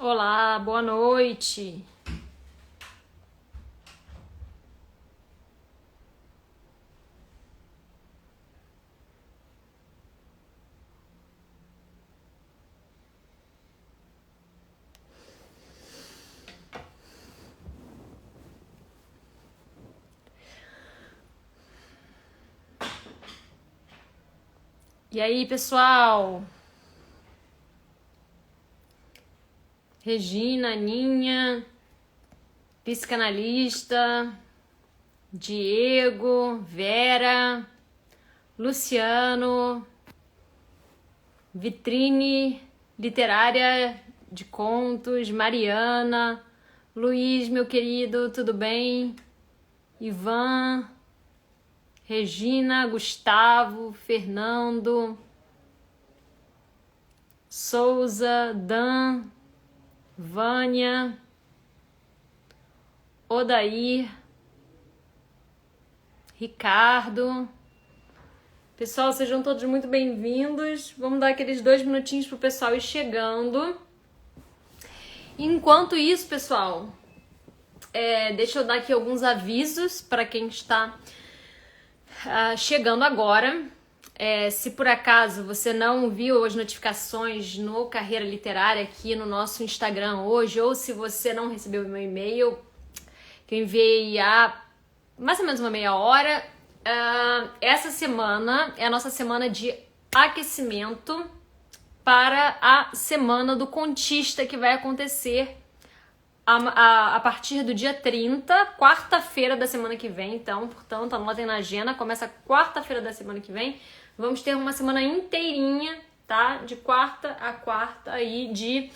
Olá, boa noite. E aí, pessoal? Regina, Aninha, psicanalista, Diego, Vera, Luciano, Vitrine Literária de Contos, Mariana, Luiz, meu querido, tudo bem? Ivan, Regina, Gustavo, Fernando, Souza, Dan, Vânia, Odair, Ricardo. Pessoal, sejam todos muito bem-vindos. Vamos dar aqueles 2 minutinhos pro pessoal ir chegando. Enquanto isso, pessoal, deixa eu dar aqui alguns avisos para quem está chegando agora. Se por acaso você não viu as notificações no Carreira Literária aqui no nosso Instagram hoje, ou se você não recebeu o meu e-mail, que eu enviei há mais ou menos uma meia hora, essa semana é a nossa semana de aquecimento para a Semana do Contista, que vai acontecer a partir do dia 30, quarta-feira da semana que vem. Então, portanto, anotem na agenda, começa quarta-feira da semana que vem. Vamos ter uma semana inteirinha, tá? De quarta a quarta aí de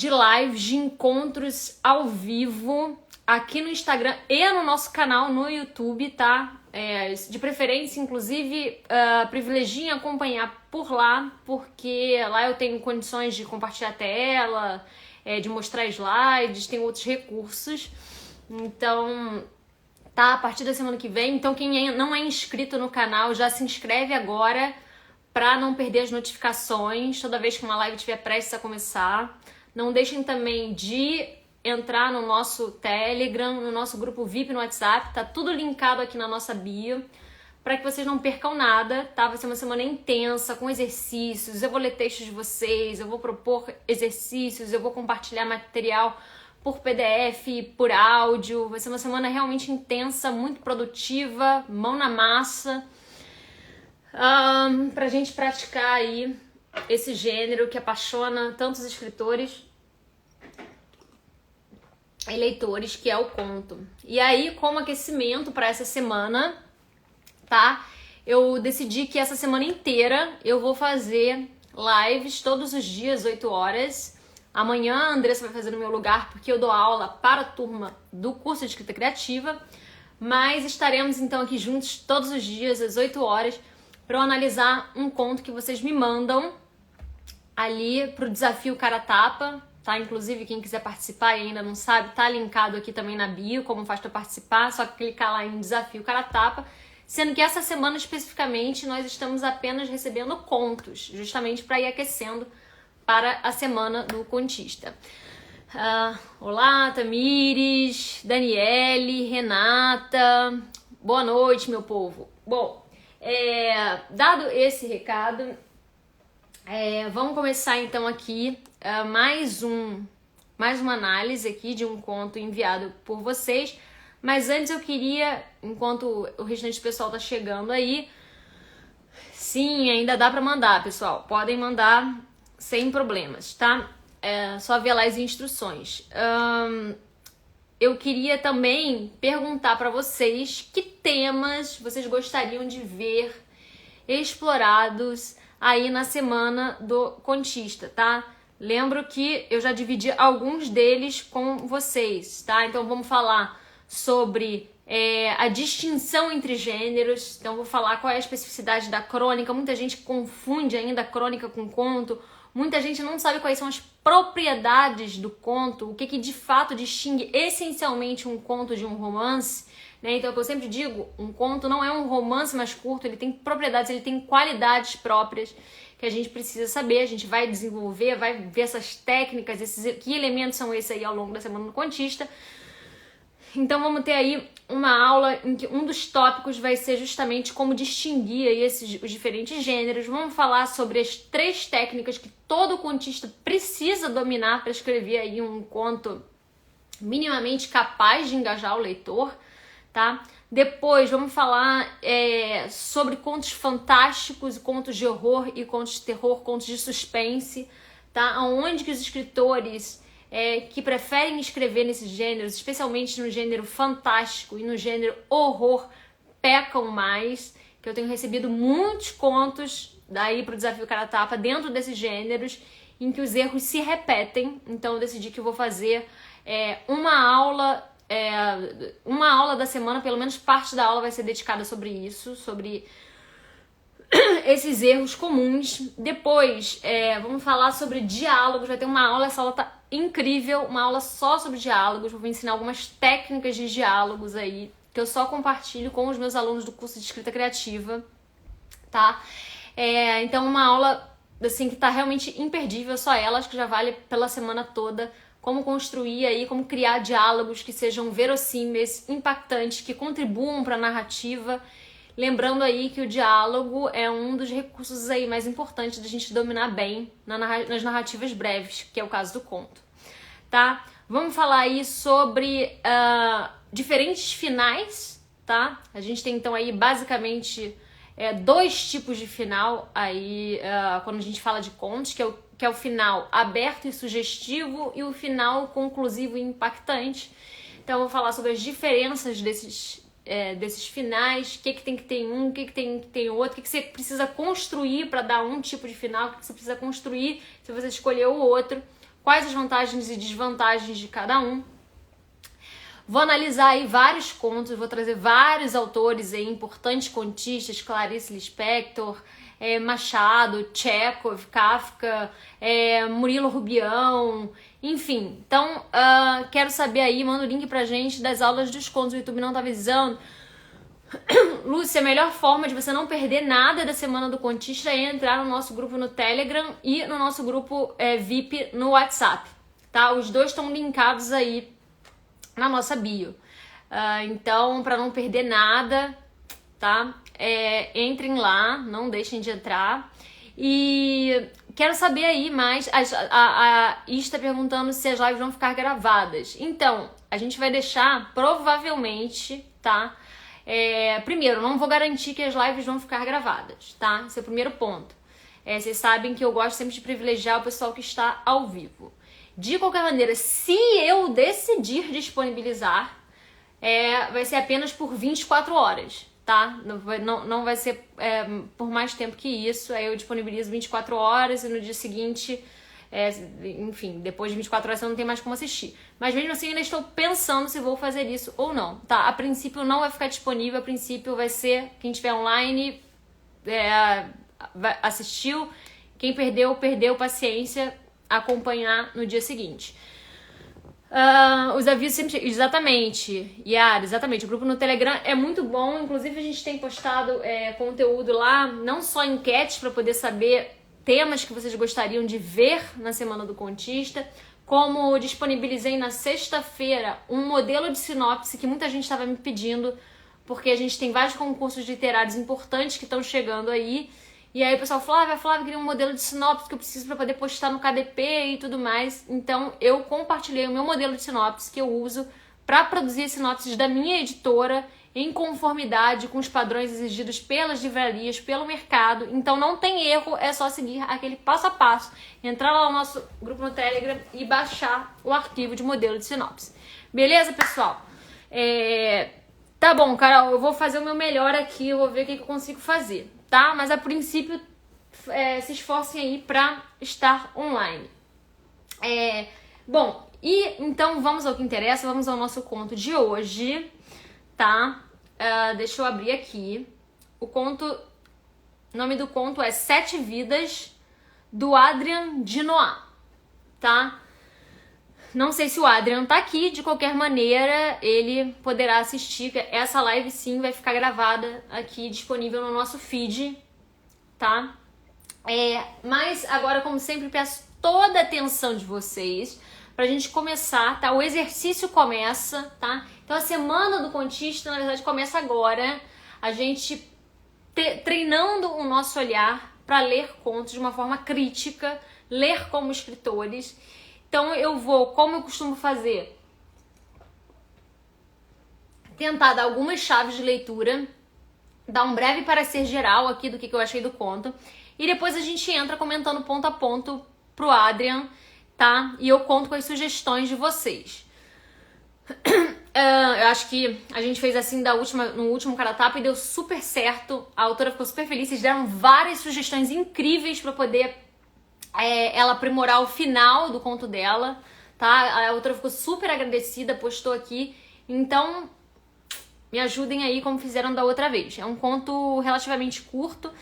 lives, de encontros ao vivo aqui no Instagram e no nosso canal no YouTube, tá? De preferência, inclusive, privilegiem acompanhar por lá, porque lá eu tenho condições de compartilhar a tela, de mostrar slides, tem outros recursos. Então, tá, a partir da semana que vem. Então, quem não é inscrito no canal, já se inscreve agora para não perder as notificações toda vez que uma live estiver prestes a começar. Não deixem também de entrar no nosso Telegram, no nosso grupo VIP no WhatsApp, tá tudo linkado aqui na nossa bio, para que vocês não percam nada, tá? Vai ser uma semana intensa, com exercícios, eu vou ler textos de vocês, eu vou propor exercícios, eu vou compartilhar material por PDF, por áudio. Vai ser uma semana realmente intensa, muito produtiva, mão na massa, pra gente praticar aí esse gênero que apaixona tantos escritores e leitores, que é o conto. E aí, como aquecimento para essa semana, tá? Eu decidi que essa semana inteira eu vou fazer lives todos os dias, 8 horas. Amanhã a Andressa vai fazer no meu lugar, porque eu dou aula para a turma do curso de escrita criativa. Mas estaremos então aqui juntos todos os dias, às 8 horas, para eu analisar um conto que vocês me mandam ali pro desafio Cara Tapa, tá? Inclusive, quem quiser participar e ainda não sabe, tá linkado aqui também na bio, como faz para participar, só clicar lá em desafio Cara Tapa. Sendo que essa semana especificamente nós estamos apenas recebendo contos, justamente para ir aquecendo para a semana do contista. Olá, Tamires, Daniele, Renata, boa noite, meu povo. Bom, dado esse recado, vamos começar então aqui mais uma análise aqui de um conto enviado por vocês. Mas antes eu queria, enquanto o restante do pessoal tá chegando aí, sim, ainda dá pra mandar, pessoal. Podem mandar sem problemas, tá? Só ver lá as instruções. Eu queria também perguntar pra vocês que temas vocês gostariam de ver explorados aí na semana do contista, tá? Lembro que eu já dividi alguns deles com vocês, tá? Então vamos falar sobre a distinção entre gêneros. Então vou falar qual é a especificidade da crônica. Muita gente confunde ainda a crônica com conto. Muita gente não sabe quais são as propriedades do conto, o que de fato distingue essencialmente um conto de um romance, né? Então, o que eu sempre digo, um conto não é um romance mais curto, ele tem propriedades, ele tem qualidades próprias, que que a gente precisa saber. A gente vai desenvolver, vai ver essas técnicas, que elementos são esses aí ao longo da semana do contista. Então vamos ter aí uma aula em que um dos tópicos vai ser justamente como distinguir aí os diferentes gêneros. Vamos falar sobre as 3 técnicas que todo contista precisa dominar para escrever aí um conto minimamente capaz de engajar o leitor, tá? Depois vamos falar sobre contos fantásticos, contos de horror e contos de terror, contos de suspense, tá? Onde que os escritores que preferem escrever nesses gêneros, especialmente no gênero fantástico e no gênero horror, pecam mais, que eu tenho recebido muitos contos daí pro Desafio Cara Tapa dentro desses gêneros, em que os erros se repetem. Então eu decidi que eu vou fazer uma aula da semana, pelo menos parte da aula vai ser dedicada sobre isso, sobre esses erros comuns. Depois vamos falar sobre diálogos, vai ter uma aula, essa aula tá incrível, uma aula só sobre diálogos. Vou ensinar algumas técnicas de diálogos aí, que eu só compartilho com os meus alunos do curso de escrita criativa, tá? Então uma aula assim que tá realmente imperdível, só ela, acho que já vale pela semana toda, como construir aí, como criar diálogos que sejam verossímeis, impactantes, que contribuam para a narrativa. Lembrando aí que o diálogo é um dos recursos aí mais importantes da gente dominar bem nas narrativas breves, que é o caso do conto, tá? Vamos falar aí sobre diferentes finais, tá? A gente tem então aí basicamente 2 tipos de final aí quando a gente fala de contos, que é o final aberto e sugestivo e o final conclusivo e impactante. Então eu vou falar sobre as diferenças desses finais, o que tem que ter em um, o que tem que ter em outro, o que você precisa construir para dar um tipo de final, o que você precisa construir se você escolher o outro, quais as vantagens e desvantagens de cada um. Vou analisar aí vários contos, vou trazer vários autores aí, importantes contistas, Clarice Lispector, Machado, Chekhov, Kafka, Murilo Rubião, enfim. Então, quero saber aí, manda o link pra gente das aulas dos contos, o YouTube não tá avisando. Lúcia, a melhor forma de você não perder nada da Semana do Contista é entrar no nosso grupo no Telegram e no nosso grupo VIP no WhatsApp, tá? Os dois estão linkados aí na nossa bio. Então, para não perder nada, tá? Entrem lá, não deixem de entrar. E quero saber aí mais. A Is está perguntando se as lives vão ficar gravadas. Então, a gente vai deixar, provavelmente, tá? Primeiro, não vou garantir que as lives vão ficar gravadas, tá? Esse é o primeiro ponto. Vocês sabem que eu gosto sempre de privilegiar o pessoal que está ao vivo. De qualquer maneira, se eu decidir disponibilizar, vai ser apenas por 24 horas, tá? Não vai ser por mais tempo que isso. Aí eu disponibilizo 24 horas e no dia seguinte, enfim, depois de 24 horas você não tem mais como assistir. Mas mesmo assim, ainda estou pensando se vou fazer isso ou não, tá? A princípio não vai ficar disponível, a princípio vai ser quem estiver online assistiu, quem perdeu, paciência, acompanhar no dia seguinte. Os avisos sempre... Exatamente, Yara, exatamente. O grupo no Telegram é muito bom. Inclusive a gente tem postado conteúdo lá, não só enquetes para poder saber temas que vocês gostariam de ver na Semana do Contista, como disponibilizei na sexta-feira um modelo de sinopse que muita gente estava me pedindo, porque a gente tem vários concursos literários importantes que estão chegando aí. E aí o pessoal falou, Flávia, queria um modelo de sinopse que eu preciso para poder postar no KDP e tudo mais. Então eu compartilhei o meu modelo de sinopse que eu uso para produzir sinopses da minha editora em conformidade com os padrões exigidos pelas livrarias, pelo mercado. Então não tem erro, é só seguir aquele passo a passo, entrar lá no nosso grupo no Telegram e baixar o arquivo de modelo de sinopse. Beleza, pessoal? Tá bom, Carol, eu vou fazer o meu melhor aqui, eu vou ver o que eu consigo fazer. Tá? Mas a princípio se esforcem aí para estar online. Bom, e então vamos ao que interessa, vamos ao nosso conto de hoje, tá? Deixa eu abrir aqui. O nome do conto é 7 Vidas, do Adrian Dinois, tá? Não sei se o Adrian tá aqui, de qualquer maneira ele poderá assistir. Essa live sim vai ficar gravada aqui, disponível no nosso feed, tá? Mas agora, como sempre, peço toda a atenção de vocês pra gente começar, tá? O exercício começa, tá? Então a semana do contista, na verdade, começa agora. A gente treinando o nosso olhar para ler contos de uma forma crítica, ler como escritores. Então eu vou, como eu costumo fazer, tentar dar algumas chaves de leitura, dar um breve parecer geral aqui do que eu achei do conto, e depois a gente entra comentando ponto a ponto pro Adrian, tá? E eu conto com as sugestões de vocês. Eu acho que a gente fez assim no último Caratapa e deu super certo. A autora ficou super feliz. Vocês deram várias sugestões incríveis para poder ela aprimorar o final do conto dela, tá? A autora ficou super agradecida, postou aqui. Então, me ajudem aí como fizeram da outra vez. É um conto relativamente curto,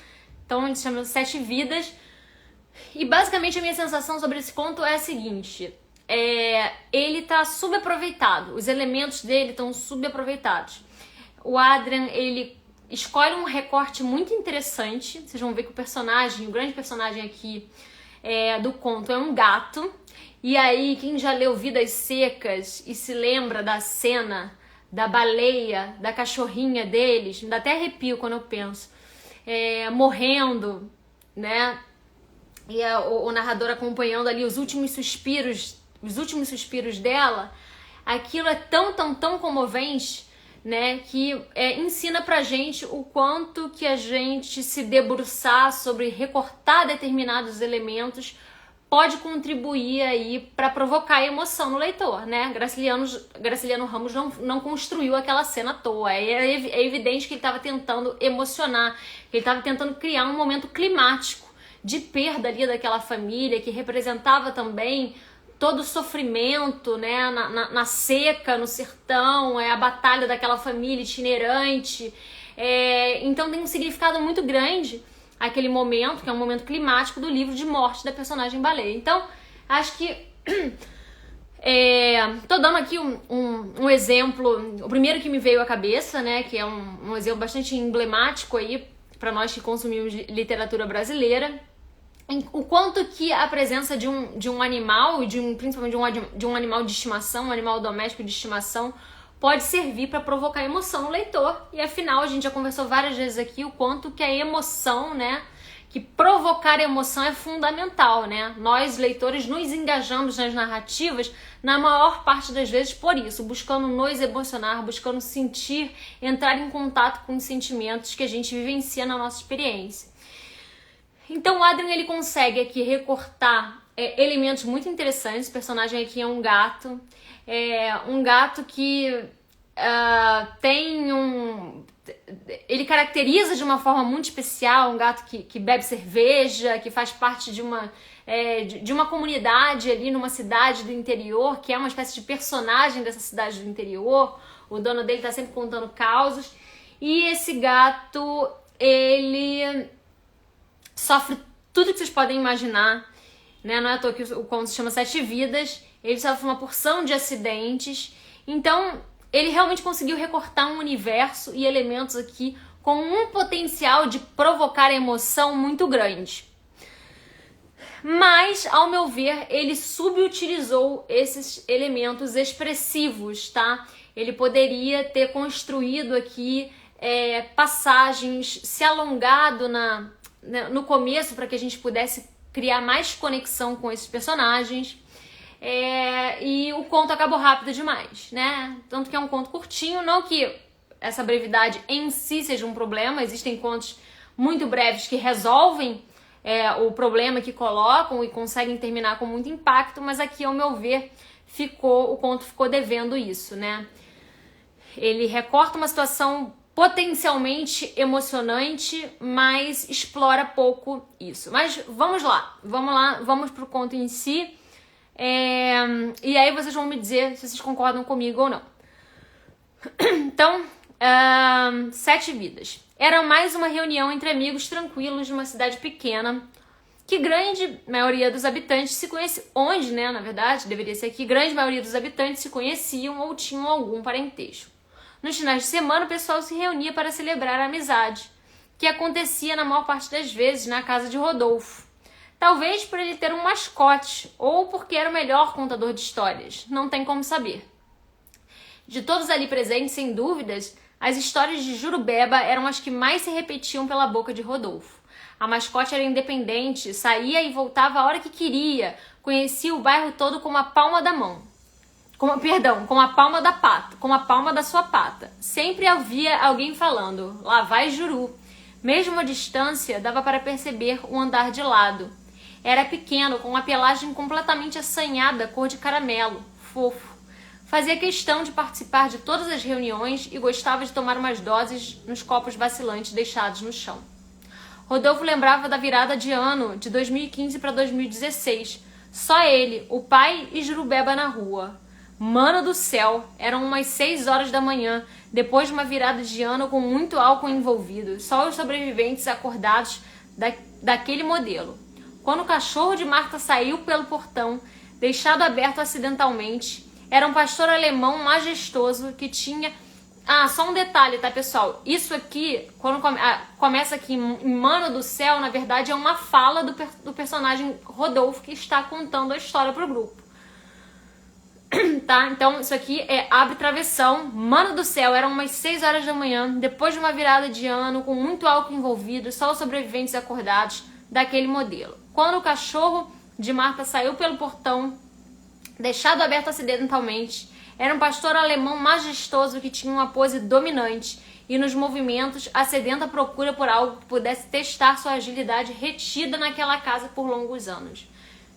então ele se chama 7 Vidas. E basicamente a minha sensação sobre esse conto é a seguinte: ele tá subaproveitado, os elementos dele estão subaproveitados. O Adrian, ele escolhe um recorte muito interessante. Vocês vão ver que o grande personagem aqui do conto é um gato. E aí, quem já leu Vidas Secas e se lembra da cena da baleia, da cachorrinha deles, me dá até arrepio quando eu penso, morrendo, né? E o narrador acompanhando ali os últimos suspiros dela. Aquilo é tão comovente, né, que ensina pra gente o quanto que a gente se debruçar sobre recortar determinados elementos pode contribuir aí para provocar emoção no leitor, né? Graciliano Ramos não construiu aquela cena à toa. É evidente que ele estava tentando emocionar, que ele estava tentando criar um momento climático de perda ali daquela família, que representava também todo o sofrimento, né, na seca, no sertão, a batalha daquela família itinerante. Então tem um significado muito grande aquele momento, que é um momento climático do livro de morte da personagem baleia. Então, acho que tô dando aqui um exemplo, o primeiro que me veio à cabeça, né, que é um exemplo bastante emblemático aí para nós que consumimos literatura brasileira. O quanto que a presença de um animal, principalmente de um animal de estimação, um animal doméstico de estimação, pode servir para provocar emoção no leitor. E afinal, a gente já conversou várias vezes aqui o quanto que a emoção, né, que provocar emoção é fundamental, né? Nós, leitores, nos engajamos nas narrativas na maior parte das vezes por isso, buscando nos emocionar, buscando sentir, entrar em contato com os sentimentos que a gente vivencia na nossa experiência. Então o Adrian, ele consegue aqui recortar elementos muito interessantes. O personagem aqui é um gato que ele caracteriza de uma forma muito especial, um gato que bebe cerveja, que faz parte de uma comunidade ali numa cidade do interior, que é uma espécie de personagem dessa cidade do interior. O dono dele tá sempre contando causos. E esse gato, ele sofre tudo que vocês podem imaginar, né? Não é à toa que o conto se chama 7 Vidas. Ele sofre uma porção de acidentes. Então, ele realmente conseguiu recortar um universo e elementos aqui com um potencial de provocar emoção muito grande. Mas, ao meu ver, ele subutilizou esses elementos expressivos, tá? Ele poderia ter construído aqui passagens, se alongado no começo para que a gente pudesse criar mais conexão com esses personagens. E o conto acabou rápido demais, né? Tanto que é um conto curtinho, não que essa brevidade em si seja um problema. Existem contos muito breves que resolvem o problema que colocam e conseguem terminar com muito impacto, mas aqui, ao meu ver, o conto ficou devendo isso, né? Ele recorta uma situação potencialmente emocionante, mas explora pouco isso. Mas vamos lá, vamos pro conto em si. E aí vocês vão me dizer se vocês concordam comigo ou não. Então, 7 Vidas. Era mais uma reunião entre amigos tranquilos de uma cidade pequena, que grande maioria dos habitantes se conhecia. Onde, né, na verdade, deveria ser aqui, grande maioria dos habitantes se conheciam ou tinham algum parentesco. Nos finais de semana, o pessoal se reunia para celebrar a amizade, que acontecia na maior parte das vezes na casa de Rodolfo. Talvez por ele ter um mascote ou porque era o melhor contador de histórias, não tem como saber. De todos ali presentes, sem dúvidas, as histórias de Jurubeba eram as que mais se repetiam pela boca de Rodolfo. A mascote era independente, saía e voltava a hora que queria, conhecia o bairro todo como a palma da mão. Com a palma da sua pata. Sempre havia alguém falando, lá vai Juru. Mesmo à distância, dava para perceber o andar de lado. Era pequeno, com uma pelagem completamente assanhada, cor de caramelo, fofo. Fazia questão de participar de todas as reuniões e gostava de tomar umas doses nos copos vacilantes deixados no chão. Rodolfo lembrava da virada de ano de 2015 para 2016. Só ele, o pai e Jurubeba na rua. Mano do céu, eram umas 6 horas da manhã, depois de uma virada de ano com muito álcool envolvido. Só os sobreviventes acordados daquele modelo. Quando o cachorro de Marta saiu pelo portão, deixado aberto acidentalmente, era um pastor alemão majestoso que tinha... só um detalhe, tá, pessoal? Isso aqui, quando começa aqui em Mano do Céu, na verdade é uma fala do personagem Rodolfo que está contando a história pro grupo. Tá? Então, isso aqui abre travessão. Mano do Céu, eram umas 6 horas da manhã, depois de uma virada de ano, com muito álcool envolvido, só os sobreviventes acordados daquele modelo. Quando o cachorro de Marta saiu pelo portão, deixado aberto acidentalmente, era um pastor alemão majestoso que tinha uma pose dominante e nos movimentos a sedenta procura por algo que pudesse testar sua agilidade retida naquela casa por longos anos.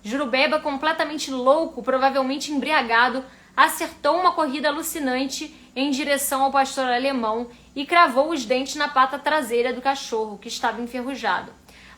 Jurubeba, completamente louco, provavelmente embriagado, acertou uma corrida alucinante em direção ao pastor alemão e cravou os dentes na pata traseira do cachorro, que estava enferrujado.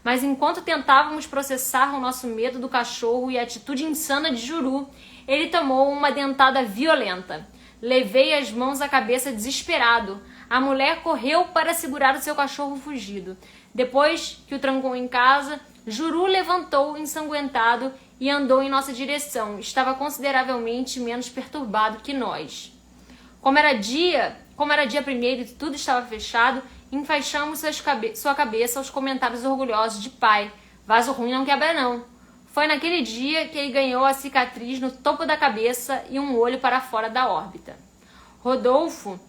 Mas enquanto tentávamos processar o nosso medo do cachorro e a atitude insana de Juru, ele tomou uma dentada violenta. Levei as mãos à cabeça desesperado. A mulher correu para segurar o seu cachorro fugido. Depois que o trancou em casa, Juru levantou ensanguentado e andou em nossa direção. Estava consideravelmente menos perturbado que nós. Como era dia primeiro e tudo estava fechado, enfaixamos sua cabeça aos comentários orgulhosos de pai. Vaso ruim não quebra não. Foi naquele dia que ele ganhou a cicatriz no topo da cabeça e um olho para fora da órbita. Rodolfo,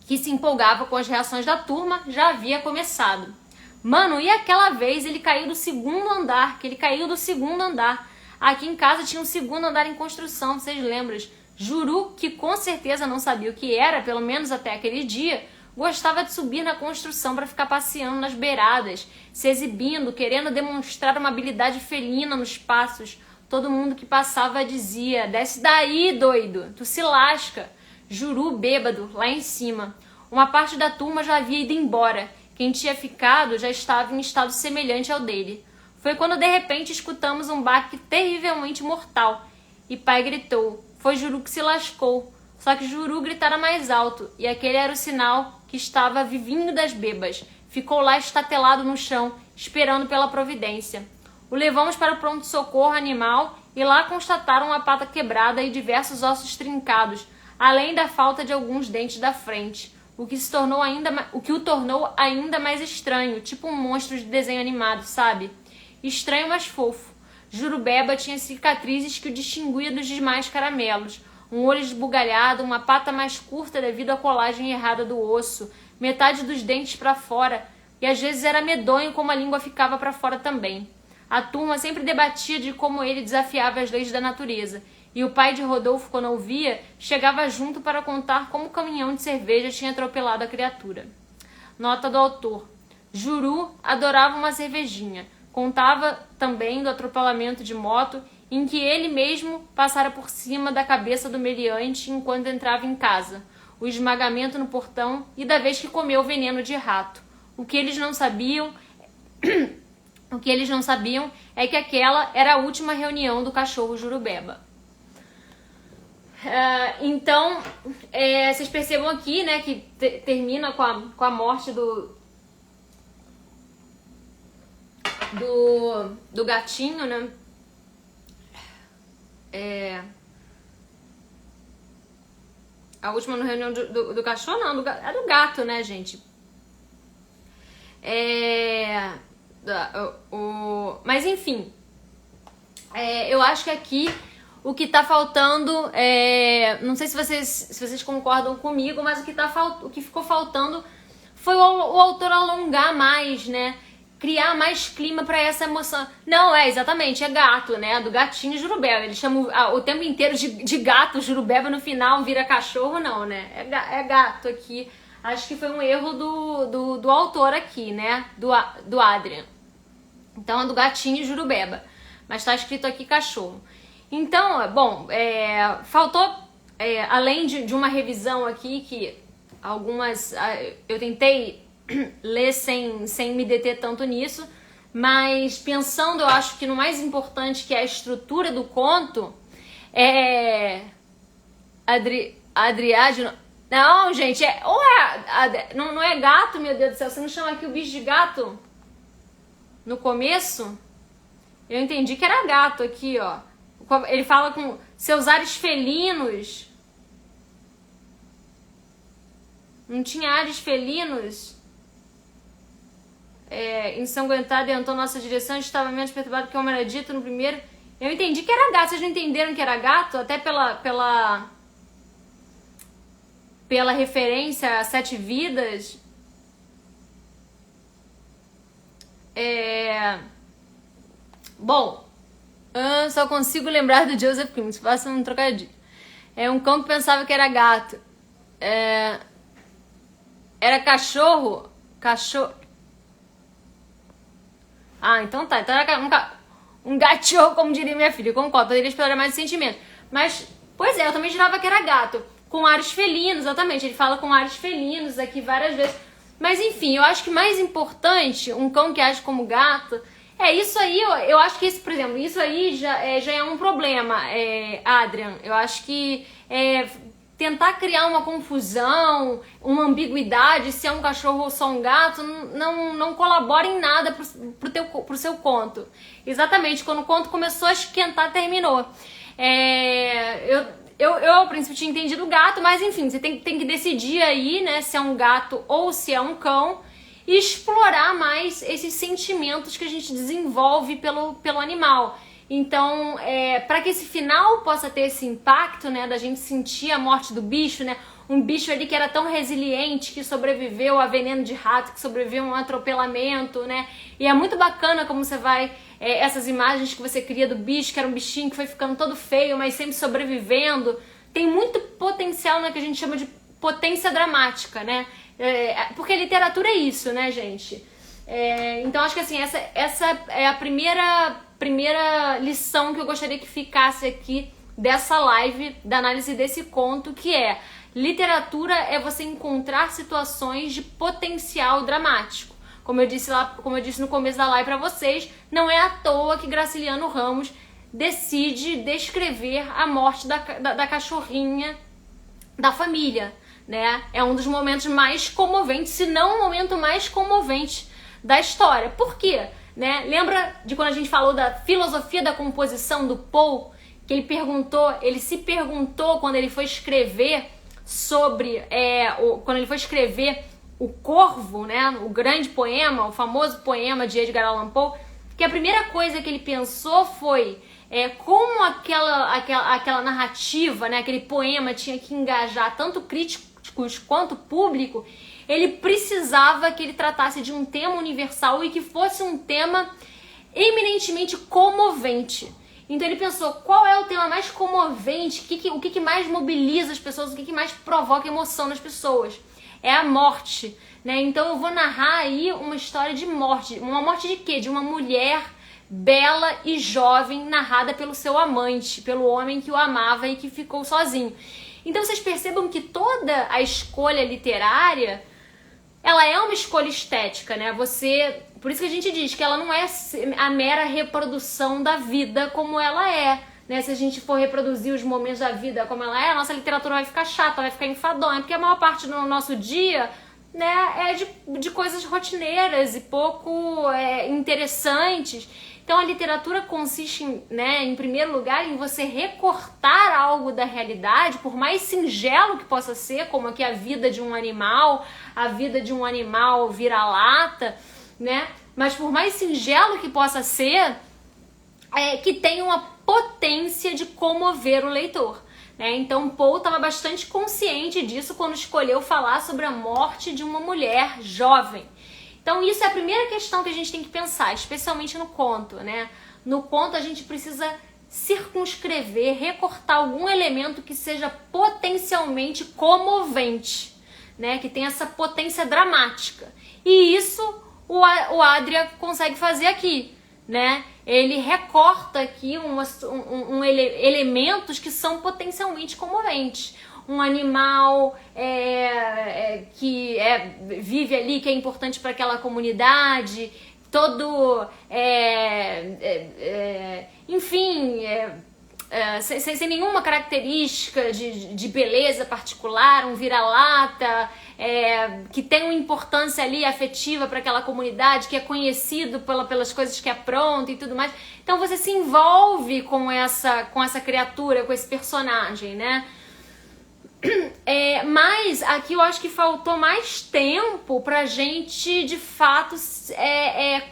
que se empolgava com as reações da turma, já havia começado. Mano, e aquela vez ele caiu do segundo andar, Aqui em casa tinha um segundo andar em construção, vocês lembram? Juru, que com certeza não sabia o que era, pelo menos até aquele dia, gostava de subir na construção para ficar passeando nas beiradas, se exibindo, querendo demonstrar uma habilidade felina nos passos. Todo mundo que passava dizia, desce daí, doido, tu se lasca. Juru bêbado, lá em cima. Uma parte da turma já havia ido embora. Quem tinha ficado já estava em estado semelhante ao dele. Foi quando de repente escutamos um baque terrivelmente mortal. E pai gritou, foi Juru que se lascou. Só que Juru gritara mais alto, e aquele era o sinal que estava vivinho das bebas. Ficou lá estatelado no chão, esperando pela providência. O levamos para o pronto-socorro animal e lá constataram uma pata quebrada e diversos ossos trincados, além da falta de alguns dentes da frente, o que o tornou ainda mais estranho, tipo um monstro de desenho animado, sabe? Estranho, mas fofo. Jurubeba tinha cicatrizes que o distinguia dos demais caramelos. Um olho esbugalhado, uma pata mais curta devido à colagem errada do osso, metade dos dentes para fora, e às vezes era medonho como a língua ficava para fora também. A turma sempre debatia de como ele desafiava as leis da natureza, e o pai de Rodolfo, quando ouvia, chegava junto para contar como o caminhão de cerveja tinha atropelado a criatura. Nota do autor. Juru adorava uma cervejinha. Contava também do atropelamento de moto em que ele mesmo passara por cima da cabeça do meliante enquanto entrava em casa, o esmagamento no portão e da vez que comeu veneno de rato. O que eles não sabiam é que aquela era a última reunião do cachorro Jurubeba. Então, vocês percebam aqui, né, que termina com a morte do gatinho, né? A última reunião do cachorro, não, é do gato, né, gente? Mas enfim, eu acho que aqui o que tá faltando, não sei se vocês concordam comigo, mas o que ficou faltando foi o autor alongar mais, né? Criar mais clima pra essa emoção. Não, exatamente, é gato, né? Do gatinho Jurubeba. Ele chama o tempo inteiro de gato Jurubeba, no final vira cachorro, não, né? É gato aqui. Acho que foi um erro do autor aqui, né? Do Adrian. Então é do gatinho Jurubeba. Mas tá escrito aqui cachorro. Então, bom, faltou, além de uma revisão aqui, que algumas eu tentei ler sem me deter tanto nisso, mas pensando, eu acho que no mais importante, que é a estrutura do conto, Adriade... Não, gente, não é gato, meu Deus do céu, você não chama aqui o bicho de gato? No começo? Eu entendi que era gato aqui, ó. Ele fala com seus ares felinos. Não tinha ares felinos? Ensanguentado e entrou nossa direção, estava menos perturbado que como era dito no primeiro. Eu entendi que era gato. Vocês não entenderam que era gato? Até pela referência a 7 vidas. Bom, só consigo lembrar do Joseph Klimts. Faça um trocadilho. Um cão que pensava que era gato. Era cachorro. Então tá. Então era um gatinho, como diria minha filha. Concordo, poderia explorar mais o sentimento. Mas, pois eu também jurava que era gato. Com ares felinos, exatamente. Ele fala com ares felinos aqui várias vezes. Mas enfim, eu acho que mais importante, um cão que age como gato, isso aí, eu acho que esse, por exemplo, isso aí já é um problema, Adrian. Eu acho que tentar criar uma confusão, uma ambiguidade, se é um cachorro ou só um gato, não colabora em nada pro seu conto. Exatamente, quando o conto começou a esquentar, terminou. Eu, a princípio, tinha entendido o gato, mas enfim, você tem que decidir aí, né, se é um gato ou se é um cão, e explorar mais esses sentimentos que a gente desenvolve pelo animal. Então, para que esse final possa ter esse impacto, né, da gente sentir a morte do bicho, né, um bicho ali que era tão resiliente, que sobreviveu a veneno de rato, que sobreviveu a um atropelamento, né, e é muito bacana como você vai, essas imagens que você cria do bicho, que era um bichinho que foi ficando todo feio, mas sempre sobrevivendo, tem muito potencial, né, que a gente chama de potência dramática, né, porque literatura é isso, né, gente? Então acho que assim, essa é a primeira lição que eu gostaria que ficasse aqui dessa live, da análise desse conto, que literatura é você encontrar situações de potencial dramático. Como eu disse no começo da live para vocês, não é à toa que Graciliano Ramos decide descrever a morte da cachorrinha da família, né? É um dos momentos mais comoventes, se não o momento mais comovente da história. Por quê? Né? Lembra de quando a gente falou da filosofia da composição do Poe, que ele se perguntou quando ele foi escrever quando ele foi escrever O Corvo, né? O grande poema, o famoso poema de Edgar Allan Poe, que a primeira coisa que ele pensou foi como aquela narrativa, né? Aquele poema tinha que engajar tanto críticos quanto público. Ele precisava que ele tratasse de um tema universal e que fosse um tema eminentemente comovente. Então ele pensou, qual é o tema mais comovente, o que mais mobiliza as pessoas, o que mais provoca emoção nas pessoas? É a morte, né? Então eu vou narrar aí uma história de morte. Uma morte de quê? De uma mulher bela e jovem, narrada pelo seu amante, pelo homem que o amava e que ficou sozinho. Então vocês percebam que toda a escolha literária, ela é uma escolha estética, né? Por isso que a gente diz que ela não é a mera reprodução da vida como ela é, né? Se a gente for reproduzir os momentos da vida como ela é, a nossa literatura vai ficar chata, vai ficar enfadonha, porque a maior parte do nosso dia, né, é de coisas rotineiras e pouco interessantes. Então a literatura consiste, né, em primeiro lugar, em você recortar algo da realidade, por mais singelo que possa ser, como aqui a vida de um animal vira-lata, né? Mas por mais singelo que possa ser, que tem uma potência de comover o leitor. Então Poe estava bastante consciente disso quando escolheu falar sobre a morte de uma mulher jovem. Então isso é a primeira questão que a gente tem que pensar, especialmente no conto, né? No conto a gente precisa circunscrever, recortar algum elemento que seja potencialmente comovente, né? Que tenha essa potência dramática. E isso o Adria consegue fazer aqui, né? Ele recorta aqui elementos que são potencialmente comoventes. Um animal que vive ali, que é importante para aquela comunidade, enfim, sem nenhuma característica de beleza particular, um vira-lata, que tem uma importância ali afetiva para aquela comunidade, que é conhecido pelas coisas que apronta e tudo mais. Então você se envolve com essa criatura, com esse personagem, né? Mas aqui eu acho que faltou mais tempo pra gente, de fato,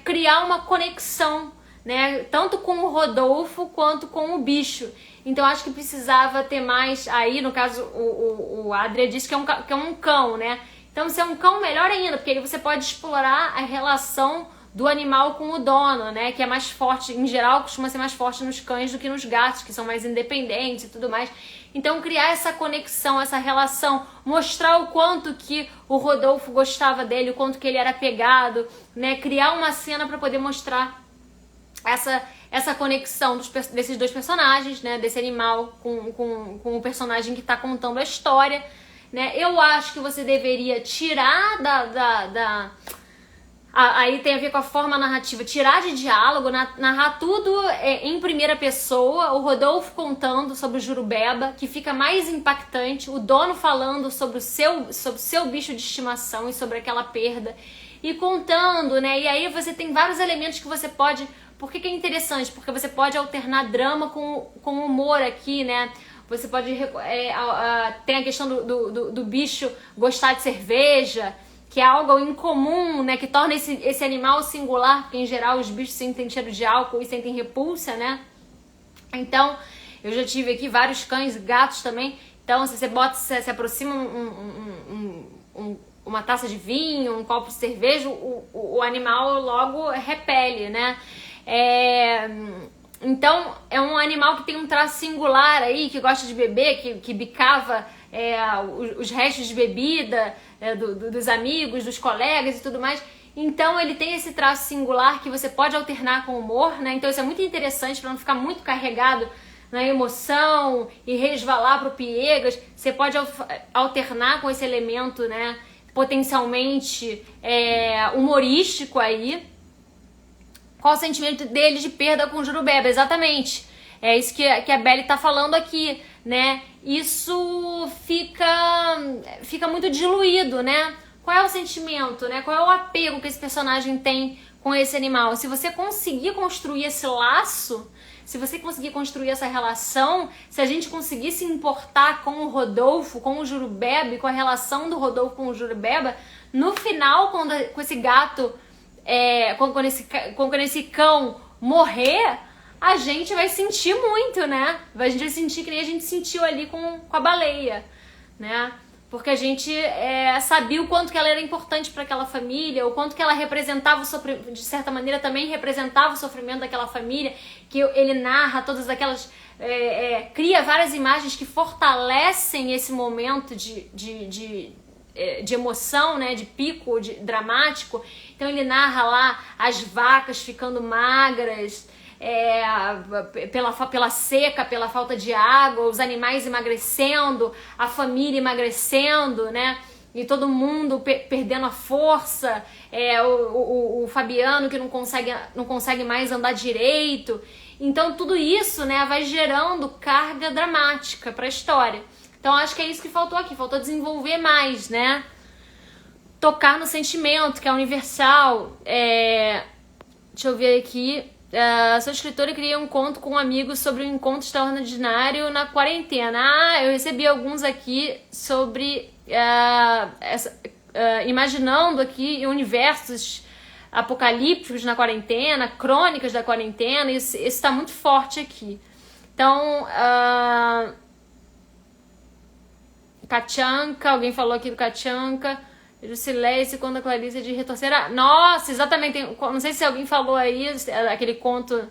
criar uma conexão, né? Tanto com o Rodolfo quanto com o bicho. Então acho que precisava ter mais. Aí, no caso, o Adria disse que é um cão, né? Então, se é um cão, melhor ainda, porque aí você pode explorar a relação do animal com o dono, né? Que é mais forte, em geral, costuma ser mais forte nos cães do que nos gatos, que são mais independentes e tudo mais. Então, criar essa conexão, essa relação, mostrar o quanto que o Rodolfo gostava dele, o quanto que ele era apegado, né? Criar uma cena para poder mostrar essa conexão desses dois personagens, né? Desse animal com o personagem que está contando a história, né? Eu acho que você deveria tirar aí tem a ver com a forma narrativa, tirar de diálogo, narrar tudo em primeira pessoa, o Rodolfo contando sobre o Jurubeba, que fica mais impactante, o dono falando sobre o seu bicho de estimação e sobre aquela perda, e contando, né? E aí você tem vários elementos que você pode... Por que é interessante? Porque você pode alternar drama com humor aqui, né? Você pode... tem a questão do bicho gostar de cerveja, que é algo incomum, né, que torna esse animal singular, porque em geral os bichos sentem cheiro de álcool e sentem repulsa, né? Então, eu já tive aqui vários cães, gatos também. Então, se você se aproxima uma taça de vinho, um copo de cerveja, o animal logo repele, né? Então, é um animal que tem um traço singular aí, que gosta de beber, que bicava os restos de bebida dos amigos, dos colegas e tudo mais. Então, ele tem esse traço singular que você pode alternar com humor, né? Então, isso é muito interessante para não ficar muito carregado na emoção e resvalar pro piegas. Você pode alternar com esse elemento, né, potencialmente humorístico aí. Qual o sentimento dele de perda com o Jurubeba? Exatamente. É isso que a Belle tá falando aqui, né? Isso fica muito diluído, né? Qual é o sentimento, né? Qual é o apego que esse personagem tem com esse animal? Se você conseguir construir esse laço, se você conseguir construir essa relação, se a gente conseguir se importar com o Rodolfo, com o Jurubeba e com a relação do Rodolfo com o Jurubeba, no final, quando esse gato... quando esse cão morrer, a gente vai sentir muito, né? A gente vai sentir que nem a gente sentiu ali com a baleia, né? Porque a gente sabia o quanto que ela era importante para aquela família, o quanto que ela representava, de certa maneira, também representava o sofrimento daquela família, que ele narra todas aquelas... cria várias imagens que fortalecem esse momento de emoção, né, de pico dramático. Então ele narra lá as vacas ficando magras pela seca, pela falta de água, os animais emagrecendo, a família emagrecendo, né, e todo mundo perdendo a força, o Fabiano que não consegue mais andar direito. Então tudo isso, né, vai gerando carga dramática para a história. Então acho que é isso que faltou aqui, faltou desenvolver mais, né? Tocar no sentimento, que é universal. Deixa eu ver aqui. Sou escritora e criei um conto com um amigo sobre um encontro extraordinário na quarentena. Eu recebi alguns aqui sobre imaginando aqui universos apocalípticos na quarentena, crônicas da quarentena. Isso está muito forte aqui. Então, Kachanka, alguém falou aqui do Kachanka. Jusilei, quando a Clarice de retorcer. Nossa, exatamente. Não sei se alguém falou aí, aquele conto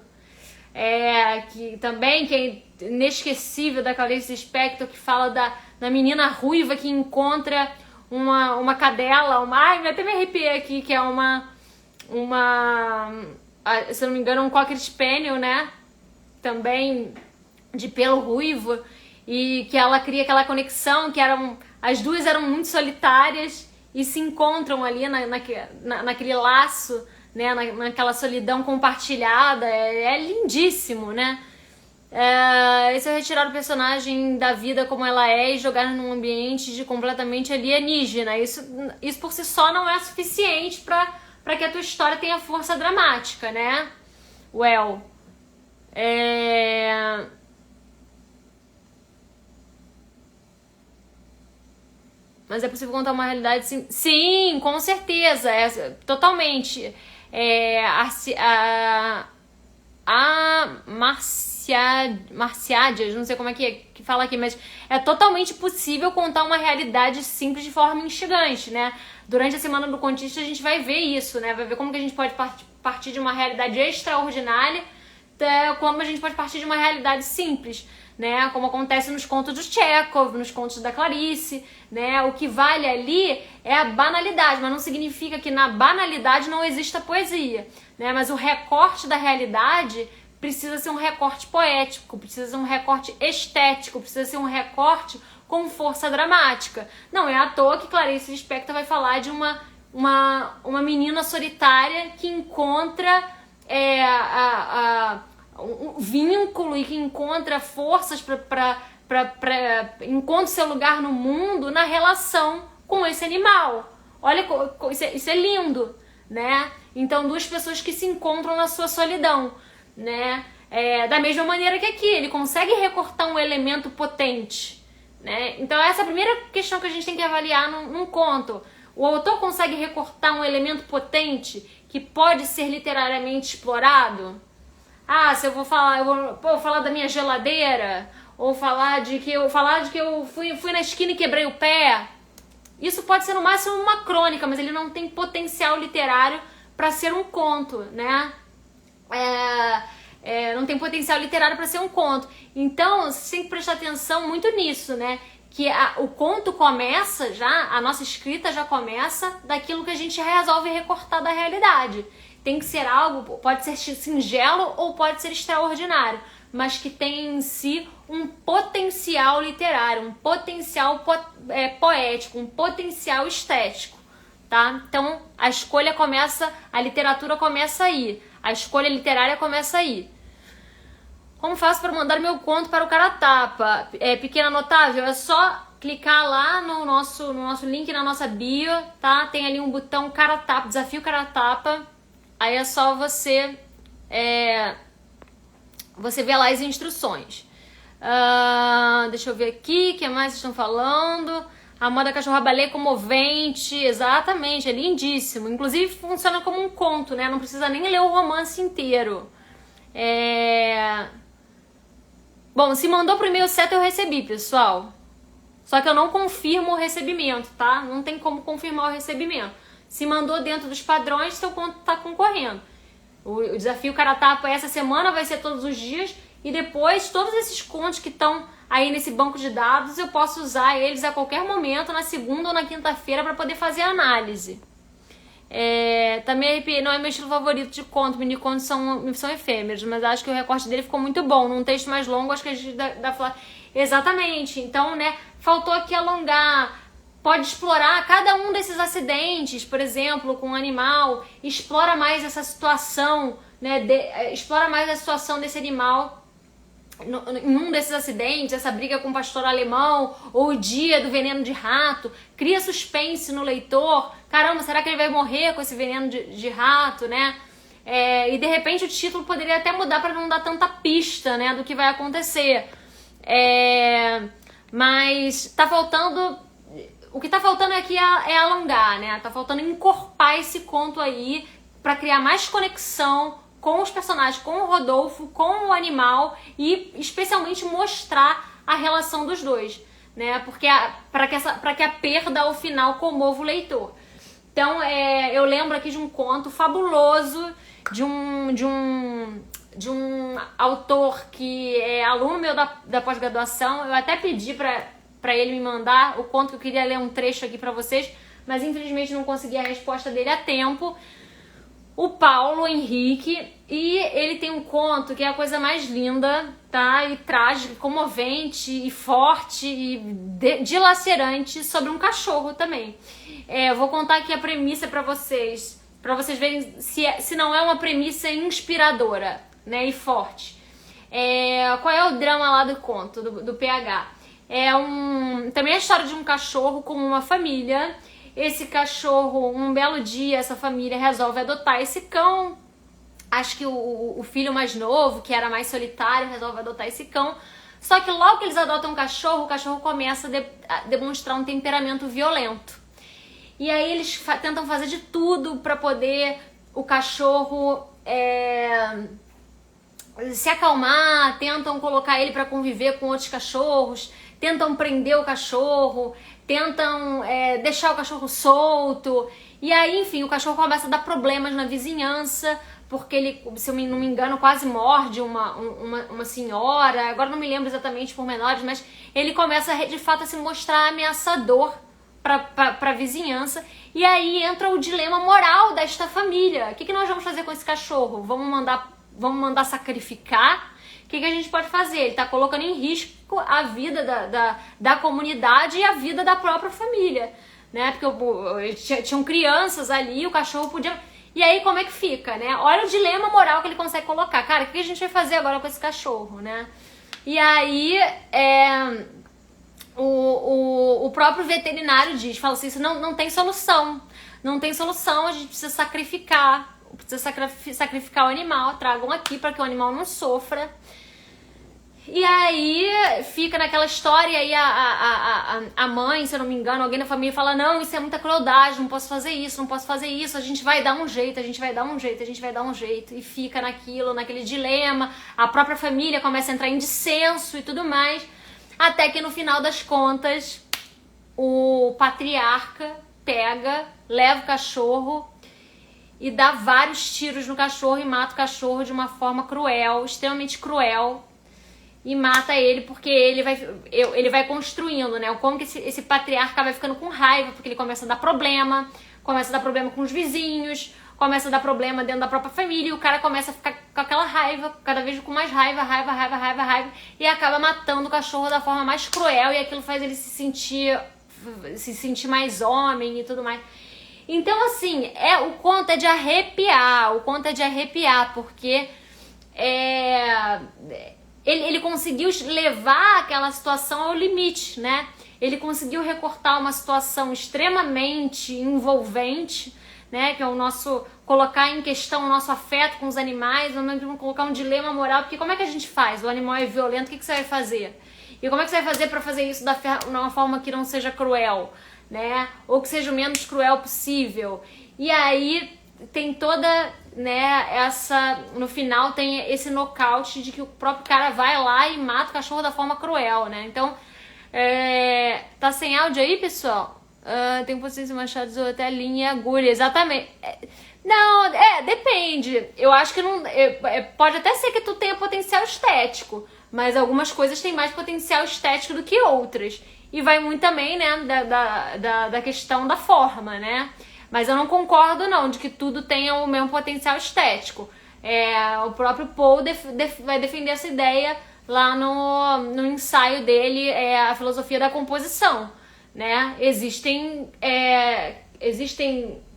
que também que é inesquecível da Clarice Lispector, que fala da menina ruiva que encontra uma cadela. Ai, até me arrepiei aqui, que é se eu não me engano, um Cocker Spaniel, né? Também de pelo ruivo. E que ela cria aquela conexão, que as duas eram muito solitárias e se encontram ali naquele laço, né, naquela solidão compartilhada. É lindíssimo, né? Esse é retirar o personagem da vida como ela é e jogar num ambiente de completamente alienígena. Isso por si só não é suficiente para que a tua história tenha força dramática, né? Mas é possível contar uma realidade sim. Sim, com certeza. Totalmente. Marciadias, não sei como é que fala aqui, mas é totalmente possível contar uma realidade simples de forma instigante, né? Durante a Semana do Contista a gente vai ver isso, né? Vai ver como que a gente pode partir de uma realidade extraordinária, como a gente pode partir de uma realidade simples, né? Como acontece nos contos do Chekhov, nos contos da Clarice, né? O que vale ali é a banalidade, mas não significa que na banalidade não exista poesia, né? Mas o recorte da realidade precisa ser um recorte poético, precisa ser um recorte estético, precisa ser um recorte com força dramática. Não é à toa que Clarice Lispector vai falar de uma menina solitária que encontra um vínculo e que encontra forças para encontra seu lugar no mundo na relação com esse animal. Olha, isso é lindo, né? Então, duas pessoas que se encontram na sua solidão, né? Da mesma maneira que aqui, ele consegue recortar um elemento potente, né? Então, essa é a primeira questão que a gente tem que avaliar num conto. O autor consegue recortar um elemento potente que pode ser literariamente explorado? Se eu vou falar da minha geladeira, ou falar de que eu fui na esquina e quebrei o pé. Isso pode ser no máximo uma crônica, mas ele não tem potencial literário para ser um conto, né? Não tem potencial literário para ser um conto. Então, você tem que prestar atenção muito nisso, né? Que o conto começa já, a nossa escrita já começa daquilo que a gente resolve recortar da realidade. Tem que ser algo, pode ser singelo ou pode ser extraordinário, mas que tem em si um potencial literário, um potencial poético, um potencial estético, tá? Então, a literatura começa aí, a escolha literária começa aí. Como faço para mandar meu conto para o Cara Tapa? Pequena Notável, é só clicar lá no nosso link na nossa bio, tá? Tem ali um botão Cara Tapa, Desafio Cara Tapa. Aí é só você ver lá as instruções. Deixa eu ver aqui, o que mais vocês estão falando? A moda cachorra baleia comovente, exatamente, é lindíssimo. Inclusive funciona como um conto, né? Não precisa nem ler o romance inteiro. Bom, se mandou pro e-mail certo eu recebi, pessoal. Só que eu não confirmo o recebimento, tá? Não tem como confirmar o recebimento. Se mandou dentro dos padrões, seu conto tá concorrendo. O desafio Cara Tapa essa semana vai ser todos os dias. E depois, todos esses contos que estão aí nesse banco de dados, eu posso usar eles a qualquer momento, na segunda ou na quinta-feira, para poder fazer a análise. Também não é meu estilo favorito de conto, mini contos são efêmeros, mas acho que o recorte dele ficou muito bom. Num texto mais longo, acho que a gente exatamente. Então, né, faltou aqui alongar. Pode explorar cada um desses acidentes, por exemplo, com um animal, explora mais essa situação, né, explora mais a situação desse animal em um desses acidentes, essa briga com o pastor alemão, ou o dia do veneno de rato, cria suspense no leitor. Caramba, será que ele vai morrer com esse veneno de rato, né? E de repente o título poderia até mudar para não dar tanta pista, né, do que vai acontecer. Mas tá faltando. O que tá faltando aqui é alongar, né? Tá faltando encorpar esse conto aí para criar mais conexão com os personagens, com o Rodolfo, com o animal e especialmente mostrar a relação dos dois, né? Porque para que a perda ao final comova o leitor. Então, eu lembro aqui de um conto fabuloso de um autor que é aluno meu da pós-graduação. Eu até pedi para ele me mandar o conto, que eu queria ler um trecho aqui para vocês, mas infelizmente não consegui a resposta dele a tempo. O Paulo Henrique, e ele tem um conto que é a coisa mais linda, tá? E trágica, comovente, e forte, e dilacerante, sobre um cachorro também. Eu vou contar aqui a premissa para vocês verem se não é uma premissa inspiradora, né? E forte. Qual é o drama lá do conto, do PH? Também é a história de um cachorro com uma família. Esse cachorro, um belo dia, essa família resolve adotar esse cão. Acho que o filho mais novo, que era mais solitário, resolve adotar esse cão. Só que logo que eles adotam o cachorro começa a demonstrar um temperamento violento. E aí eles tentam fazer de tudo para poder o cachorro se acalmar, tentam colocar ele para conviver com outros cachorros, tentam prender o cachorro, tentam deixar o cachorro solto. E aí, enfim, o cachorro começa a dar problemas na vizinhança, porque ele, se eu não me engano, quase morde uma senhora. Agora não me lembro exatamente por menores, mas ele começa de fato a se mostrar ameaçador para a vizinhança. E aí entra o dilema moral desta família. O que nós vamos fazer com esse cachorro? Vamos mandar sacrificar? O que a gente pode fazer? Ele está colocando em risco a vida da comunidade e a vida da própria família, né? Porque tinham crianças ali, o cachorro podia... E aí como é que fica, né? Olha o dilema moral que ele consegue colocar. Cara, o que a gente vai fazer agora com esse cachorro, né? E aí o próprio veterinário fala assim, isso não tem solução. Não tem solução, a gente precisa sacrificar. Precisa sacrificar o animal, tragam aqui para que o animal não sofra. E aí fica naquela história, e aí a mãe, se eu não me engano, alguém da família fala, não, isso é muita crueldade, não posso fazer isso, a gente vai dar um jeito, e fica naquele dilema. A própria família começa a entrar em dissenso e tudo mais, até que no final das contas o patriarca leva o cachorro e dá vários tiros no cachorro e mata o cachorro de uma forma cruel, extremamente cruel, e mata ele porque ele vai construindo, né? Como que esse patriarca vai ficando com raiva, porque ele começa a dar problema com os vizinhos, começa a dar problema dentro da própria família, e o cara começa a ficar com aquela raiva, cada vez com mais raiva, e acaba matando o cachorro da forma mais cruel, e aquilo faz ele se sentir mais homem e tudo mais. Então, assim, o conto é de arrepiar, porque ele conseguiu levar aquela situação ao limite, né? Ele conseguiu recortar uma situação extremamente envolvente, né? Que é colocar em questão o nosso afeto com os animais, vamos colocar um dilema moral, porque como é que a gente faz? O animal é violento, o que você vai fazer? E como é que você vai fazer para fazer isso de uma forma que não seja cruel, né? Ou que seja o menos cruel possível. E aí tem toda, né, no final tem esse nocaute de que o próprio cara vai lá e mata o cachorro da forma cruel, né? Então, tá sem áudio aí, pessoal? Tem potência machados ou até linha e agulha, exatamente. Não, depende. Eu acho que não. Pode até ser que tu tenha potencial estético, mas algumas coisas têm mais potencial estético do que outras. E vai muito também, né, da questão da forma, né? Mas eu não concordo, não, de que tudo tenha o mesmo potencial estético. O próprio Paul vai defender essa ideia lá no ensaio dele, a filosofia da composição, né? Existem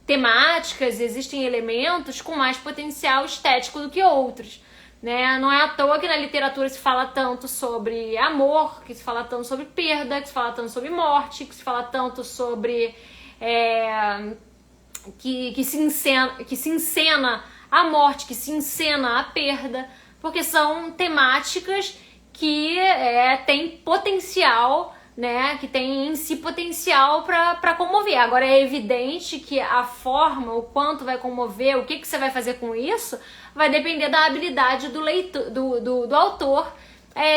temáticas, existem elementos com mais potencial estético do que outros, né? Não é à toa que na literatura se fala tanto sobre amor, que se fala tanto sobre perda, que se fala tanto sobre morte, que se fala tanto sobre... que se encena a morte, que se encena a perda, porque são temáticas que têm potencial, né, que tem em si potencial para comover. Agora é evidente que a forma, o quanto vai comover, o que você vai fazer com isso, vai depender da habilidade do leitor, do autor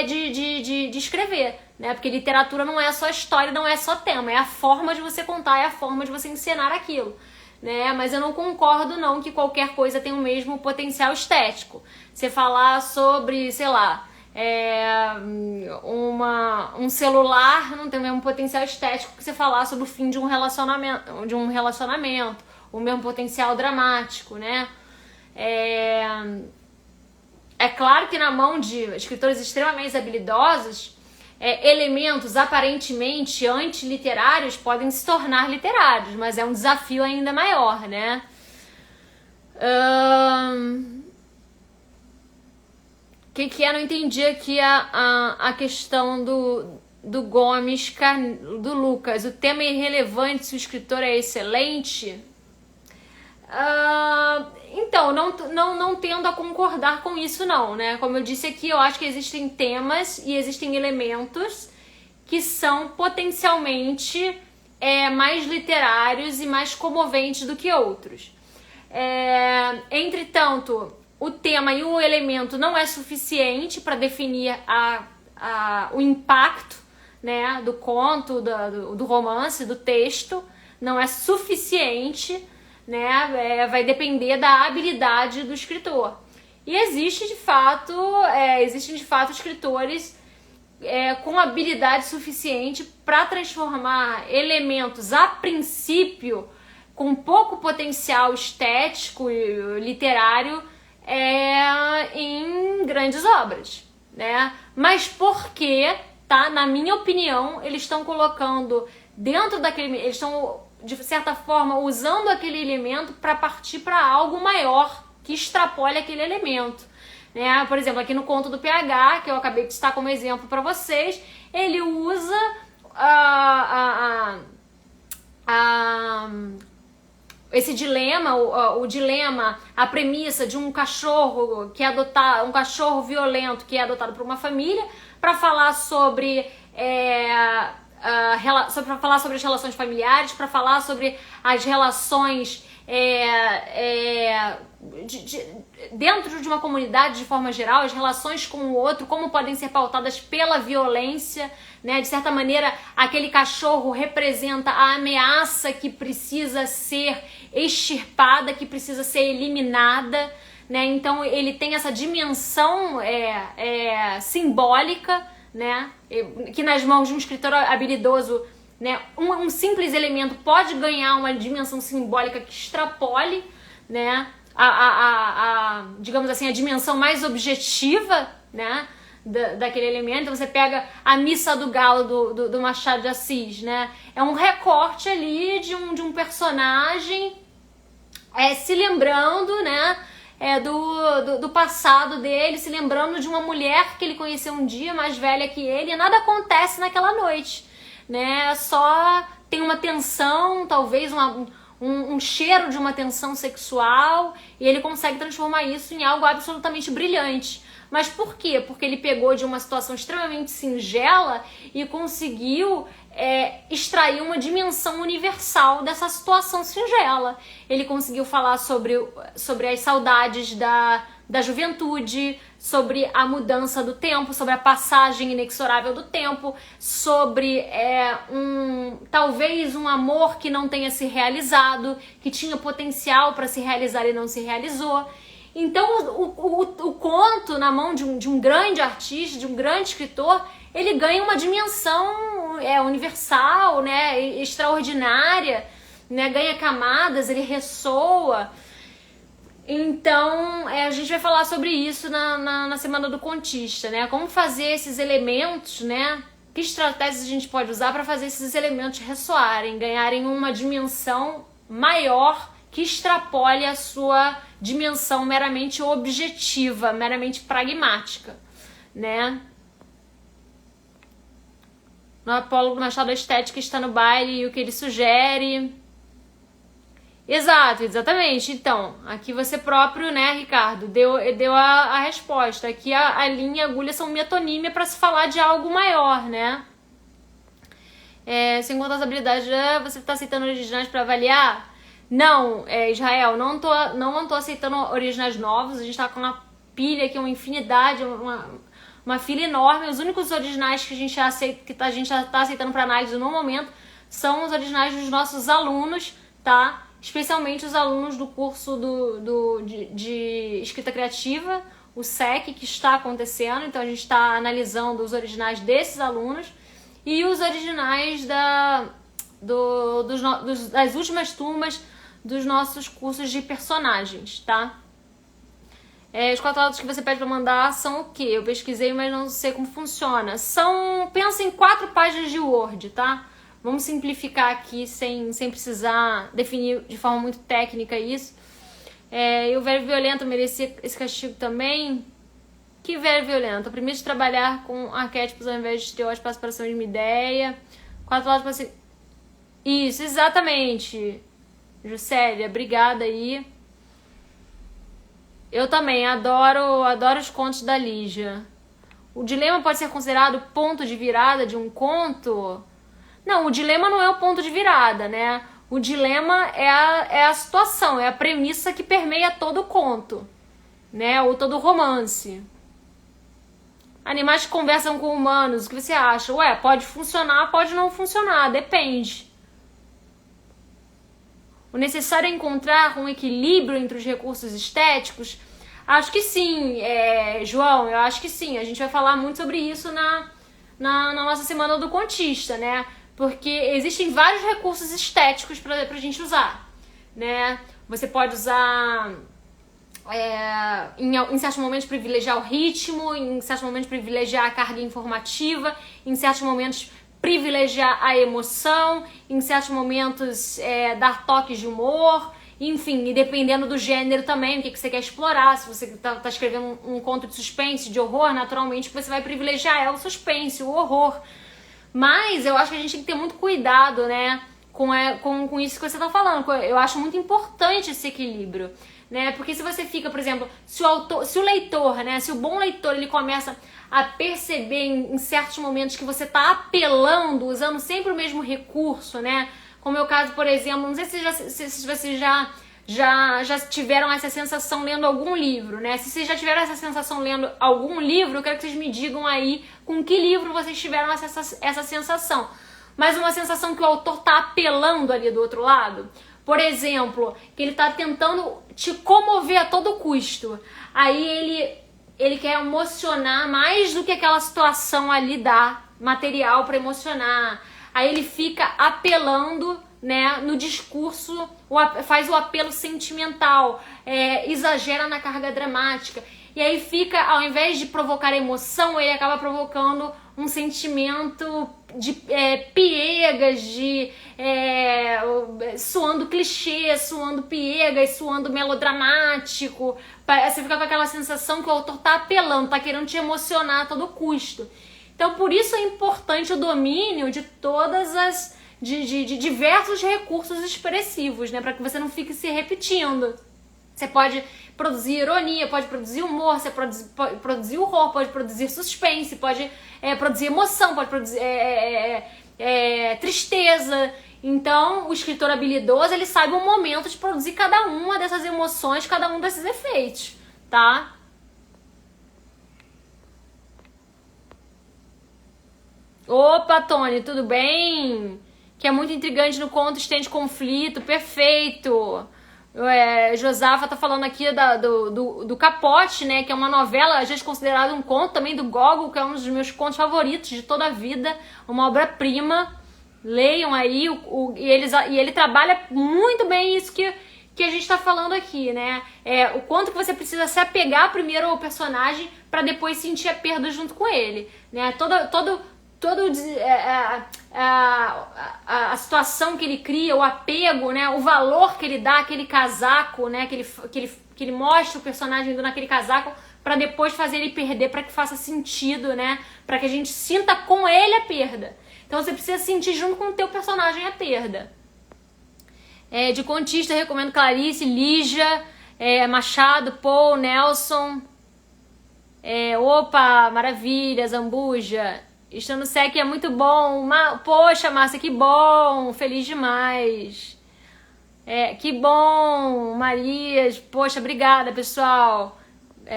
de escrever, né? Porque literatura não é só história, não é só tema, é a forma de você contar, é a forma de você encenar aquilo, né? Mas eu não concordo não que qualquer coisa tem o mesmo potencial estético. Você falar sobre, sei lá, um celular não tem o mesmo potencial estético que você falar sobre o fim de um relacionamento, o mesmo potencial dramático, né? É claro que na mão de escritores extremamente habilidosos, elementos aparentemente antiliterários podem se tornar literários, mas é um desafio ainda maior, né? O que é? Não entendi aqui a questão do Gomes, do Lucas. O tema é irrelevante se o escritor é excelente? Então, não tendo a concordar com isso não, né? Como eu disse aqui, eu acho que existem temas e existem elementos que são potencialmente mais literários e mais comoventes do que outros. Entretanto, o tema e o elemento não é suficiente para definir o impacto, né, do conto, do romance, do texto. Não é suficiente, né? Vai depender da habilidade do escritor. E existem de fato escritores com habilidade suficiente para transformar elementos a princípio com pouco potencial estético e literário em grandes obras, né? Mas porque, tá? Na minha opinião, eles estão colocando dentro daquele, eles estão de certa forma usando aquele elemento para partir para algo maior que extrapole aquele elemento, né? Por exemplo, aqui no conto do PH, que eu acabei de citar como exemplo para vocês, ele usa esse dilema, o dilema, a premissa de um cachorro que é adotado, um cachorro violento que é adotado por uma família, para falar sobre para falar sobre as relações familiares, para falar sobre as relações dentro de uma comunidade de forma geral, as relações com o outro, como podem ser pautadas pela violência, né? De certa maneira, aquele cachorro representa a ameaça que precisa ser extirpada, que precisa ser eliminada, né? Então ele tem essa dimensão simbólica, né? Que nas mãos de um escritor habilidoso, né? Um simples elemento pode ganhar uma dimensão simbólica que extrapole, né? Digamos assim, a dimensão mais objetiva, né? Daquele elemento. Então você pega a Missa do Galo do Machado de Assis, né? É um recorte ali de um personagem se lembrando, né? Do passado dele, se lembrando de uma mulher que ele conheceu um dia, mais velha que ele, e nada acontece naquela noite, né? Só tem uma tensão, talvez um cheiro de uma tensão sexual, e ele consegue transformar isso em algo absolutamente brilhante. Mas por quê? Porque ele pegou de uma situação extremamente singela e conseguiu extrair uma dimensão universal dessa situação singela. Ele conseguiu falar sobre as saudades da juventude, sobre a mudança do tempo, sobre a passagem inexorável do tempo, sobre talvez um amor que não tenha se realizado, que tinha potencial para se realizar e não se realizou. Então o conto na mão de um grande artista, de um grande escritor, ele ganha uma dimensão universal, né, extraordinária, né, ganha camadas, ele ressoa. Então a gente vai falar sobre isso na Semana do Contista, né, como fazer esses elementos, né, que estratégias a gente pode usar para fazer esses elementos ressoarem, ganharem uma dimensão maior que extrapole a sua dimensão meramente objetiva, meramente pragmática, né? No apólogo do Machado, a estética está no baile e o que ele sugere. Exato, exatamente. Então, aqui você próprio, né, Ricardo, deu a resposta. Aqui a linha e a agulha são metonímia para se falar de algo maior, né? Sem contar as habilidades, você está aceitando originais para avaliar? Não, Israel, não tô aceitando originais novos. A gente tá com uma pilha aqui, uma infinidade, uma fila enorme. Os únicos originais que a gente já tá aceitando para análise no momento são os originais dos nossos alunos, tá? Especialmente os alunos do curso de escrita criativa, o SEC, que está acontecendo. Então a gente está analisando os originais desses alunos e os originais das últimas turmas dos nossos cursos de personagens, tá? Os catálogos que você pede para mandar são o quê? Eu pesquisei, mas não sei como funciona. Pensa em 4 páginas de Word, tá? Vamos simplificar aqui sem precisar definir de forma muito técnica isso. E o verbo violento merecia esse castigo também. Que verbo violento? Eu primeiro de trabalhar com arquétipos ao invés de estereótipos para cima de uma ideia. 4 palavras para ser... Isso, exatamente. Juscelia, obrigada aí. Eu também adoro os contos da Lígia. O dilema pode ser considerado ponto de virada de um conto? Não, o dilema não é o ponto de virada, né? O dilema é a situação, é a premissa que permeia todo o conto, né? Ou todo o romance. Animais que conversam com humanos, o que você acha? Pode funcionar, pode não funcionar, depende. O necessário é encontrar um equilíbrio entre os recursos estéticos? Acho que sim, João, eu acho que sim. A gente vai falar muito sobre isso na nossa Semana do Contista, né? Porque existem vários recursos estéticos pra gente usar, né? Você pode usar, em certos momentos, privilegiar o ritmo, em certos momentos, privilegiar a carga informativa, em certos momentos, privilegiar a emoção, em certos momentos, dar toques de humor, enfim, e dependendo do gênero também, o que você quer explorar. Se você tá escrevendo um conto de suspense, de horror, naturalmente você vai privilegiar o suspense, o horror. Mas eu acho que a gente tem que ter muito cuidado, né, com isso que você tá falando. Eu acho muito importante esse equilíbrio, né? Porque se você fica, por exemplo, se o leitor, né, se o bom leitor, ele começa a perceber em certos momentos que você tá apelando, usando sempre o mesmo recurso, né? Como é o caso, por exemplo, não sei se vocês já tiveram essa sensação lendo algum livro, né? Se vocês já tiveram essa sensação lendo algum livro, eu quero que vocês me digam aí com que livro vocês tiveram essa sensação. Mas uma sensação que o autor tá apelando ali do outro lado. Por exemplo, que ele tá tentando te comover a todo custo. Aí ele quer emocionar mais do que aquela situação ali dá material para emocionar. Aí ele fica apelando, né, no discurso, faz o apelo sentimental, exagera na carga dramática. E aí fica, ao invés de provocar emoção, ele acaba provocando um sentimento de piegas, suando clichê, suando piegas, suando melodramático. Você fica com aquela sensação que o autor tá apelando, tá querendo te emocionar a todo custo. Então, por isso é importante o domínio de de diversos recursos expressivos, né? Para que você não fique se repetindo. Você pode produzir ironia, pode produzir humor, você pode produzir horror, pode produzir suspense, pode produzir emoção, pode produzir tristeza. Então, o escritor habilidoso, ele sabe o momento de produzir cada uma dessas emoções, cada um desses efeitos, tá? Opa, Tony, tudo bem? Que é muito intrigante no conto, estende conflito, perfeito. Josafa tá falando aqui do Capote, né? Que é uma novela, às vezes considerada um conto também do Gogol, que é um dos meus contos favoritos de toda a vida, uma obra-prima. Leiam aí, e ele trabalha muito bem isso que a gente tá falando aqui, né? O quanto que você precisa se apegar primeiro ao personagem para depois sentir a perda junto com ele, né? A situação que ele cria, o apego, né, o valor que ele dá àquele casaco, né, que ele mostra o personagem indo naquele casaco para depois fazer ele perder, para que faça sentido, né, para que a gente sinta com ele a perda. Então você precisa sentir junto com o teu personagem a perda. De contista, eu recomendo Clarice, Lígia, Machado, Paul, Nelson. Opa, maravilha, Zambuja. Estando sec é muito bom. Poxa, Márcia, que bom. Feliz demais. Que bom, Marias. Poxa, obrigada, pessoal.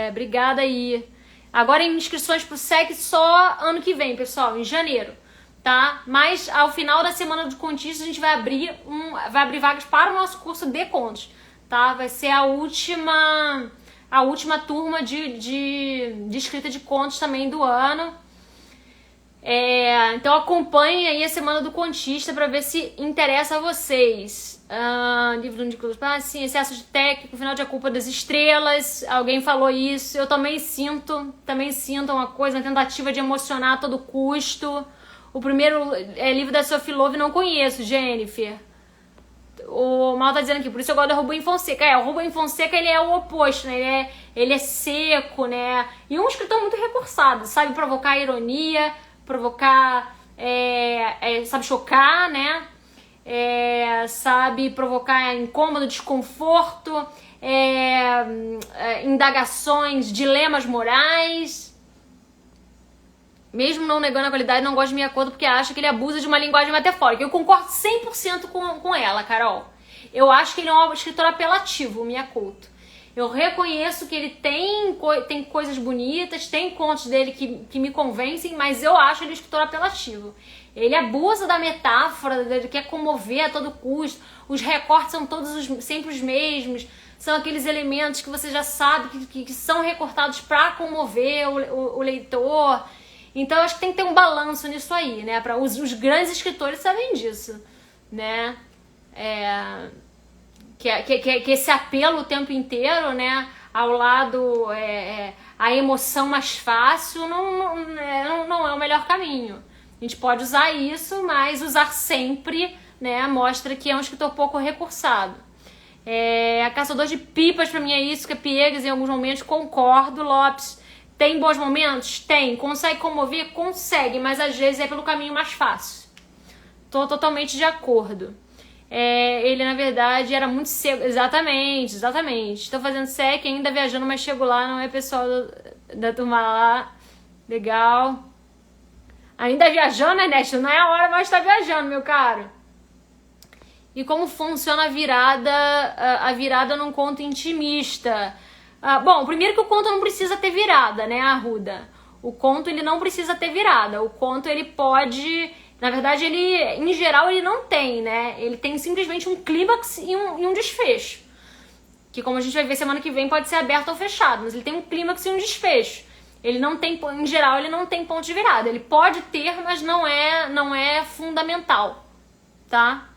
Obrigada aí. Agora inscrições pro SEC só ano que vem, pessoal, em janeiro, tá? Mas ao final da semana do contista a gente vai abrir vagas para o nosso curso de contos, tá? Vai ser a última turma de escrita de contos também do ano. Então acompanhem aí a semana do contista para ver se interessa a vocês. Livro do Nicolas Paz, sim, excesso de técnico, final de A Culpa das Estrelas, alguém falou isso, eu também sinto uma coisa, uma tentativa de emocionar a todo custo. O primeiro livro da Sophie Love não conheço, Jennifer. O Mal tá dizendo aqui, por isso eu gosto do Rubem Fonseca. O Rubem Fonseca, ele é o oposto, né? Ele é seco, né? E um escritor muito reforçado, sabe provocar ironia, provocar, sabe chocar, né? Sabe provocar incômodo, desconforto, indagações, dilemas morais. Mesmo não negando a qualidade, não gosto de Minha Conta porque acha que ele abusa de uma linguagem metafórica. Eu concordo 100% com ela, Carol. Eu acho que ele é um escritor apelativo, o Minha Couto. Eu reconheço que ele tem coisas bonitas, tem contos dele que me convencem, mas eu acho ele um escritor apelativo. Ele abusa da metáfora, ele quer comover a todo custo. Os recortes são sempre os mesmos. São aqueles elementos que você já sabe que são recortados para comover o leitor. Então, eu acho que tem que ter um balanço nisso aí, né? Os grandes escritores sabem disso, né? Que esse apelo o tempo inteiro, né? Ao lado, a emoção mais fácil não é o melhor caminho. A gente pode usar isso, mas usar sempre, né, mostra que é um escritor pouco recursado. A Caçador de Pipas, pra mim, é isso, que é piegas em alguns momentos, concordo. Lopes, tem bons momentos? Tem. Consegue comover? Consegue, mas às vezes é pelo caminho mais fácil. Tô totalmente de acordo. Ele, na verdade, era muito seco. Exatamente. Estou fazendo SEC, ainda viajando, mas chego lá, não é pessoal da turma lá. Legal. Ainda viajando, Ernesto? Não é a hora mais de estar viajando, meu caro. E como funciona a virada num conto intimista? Bom, primeiro que o conto não precisa ter virada, né, Arruda? O conto, ele não precisa ter virada. O conto, ele pode... Na verdade, ele, em geral, ele não tem, né? Ele tem simplesmente um clímax e um desfecho. Que, como a gente vai ver semana que vem, pode ser aberto ou fechado. Mas ele tem um clímax e um desfecho. Ele não tem, em geral, ele não tem ponto de virada. Ele pode ter, mas não é fundamental, tá?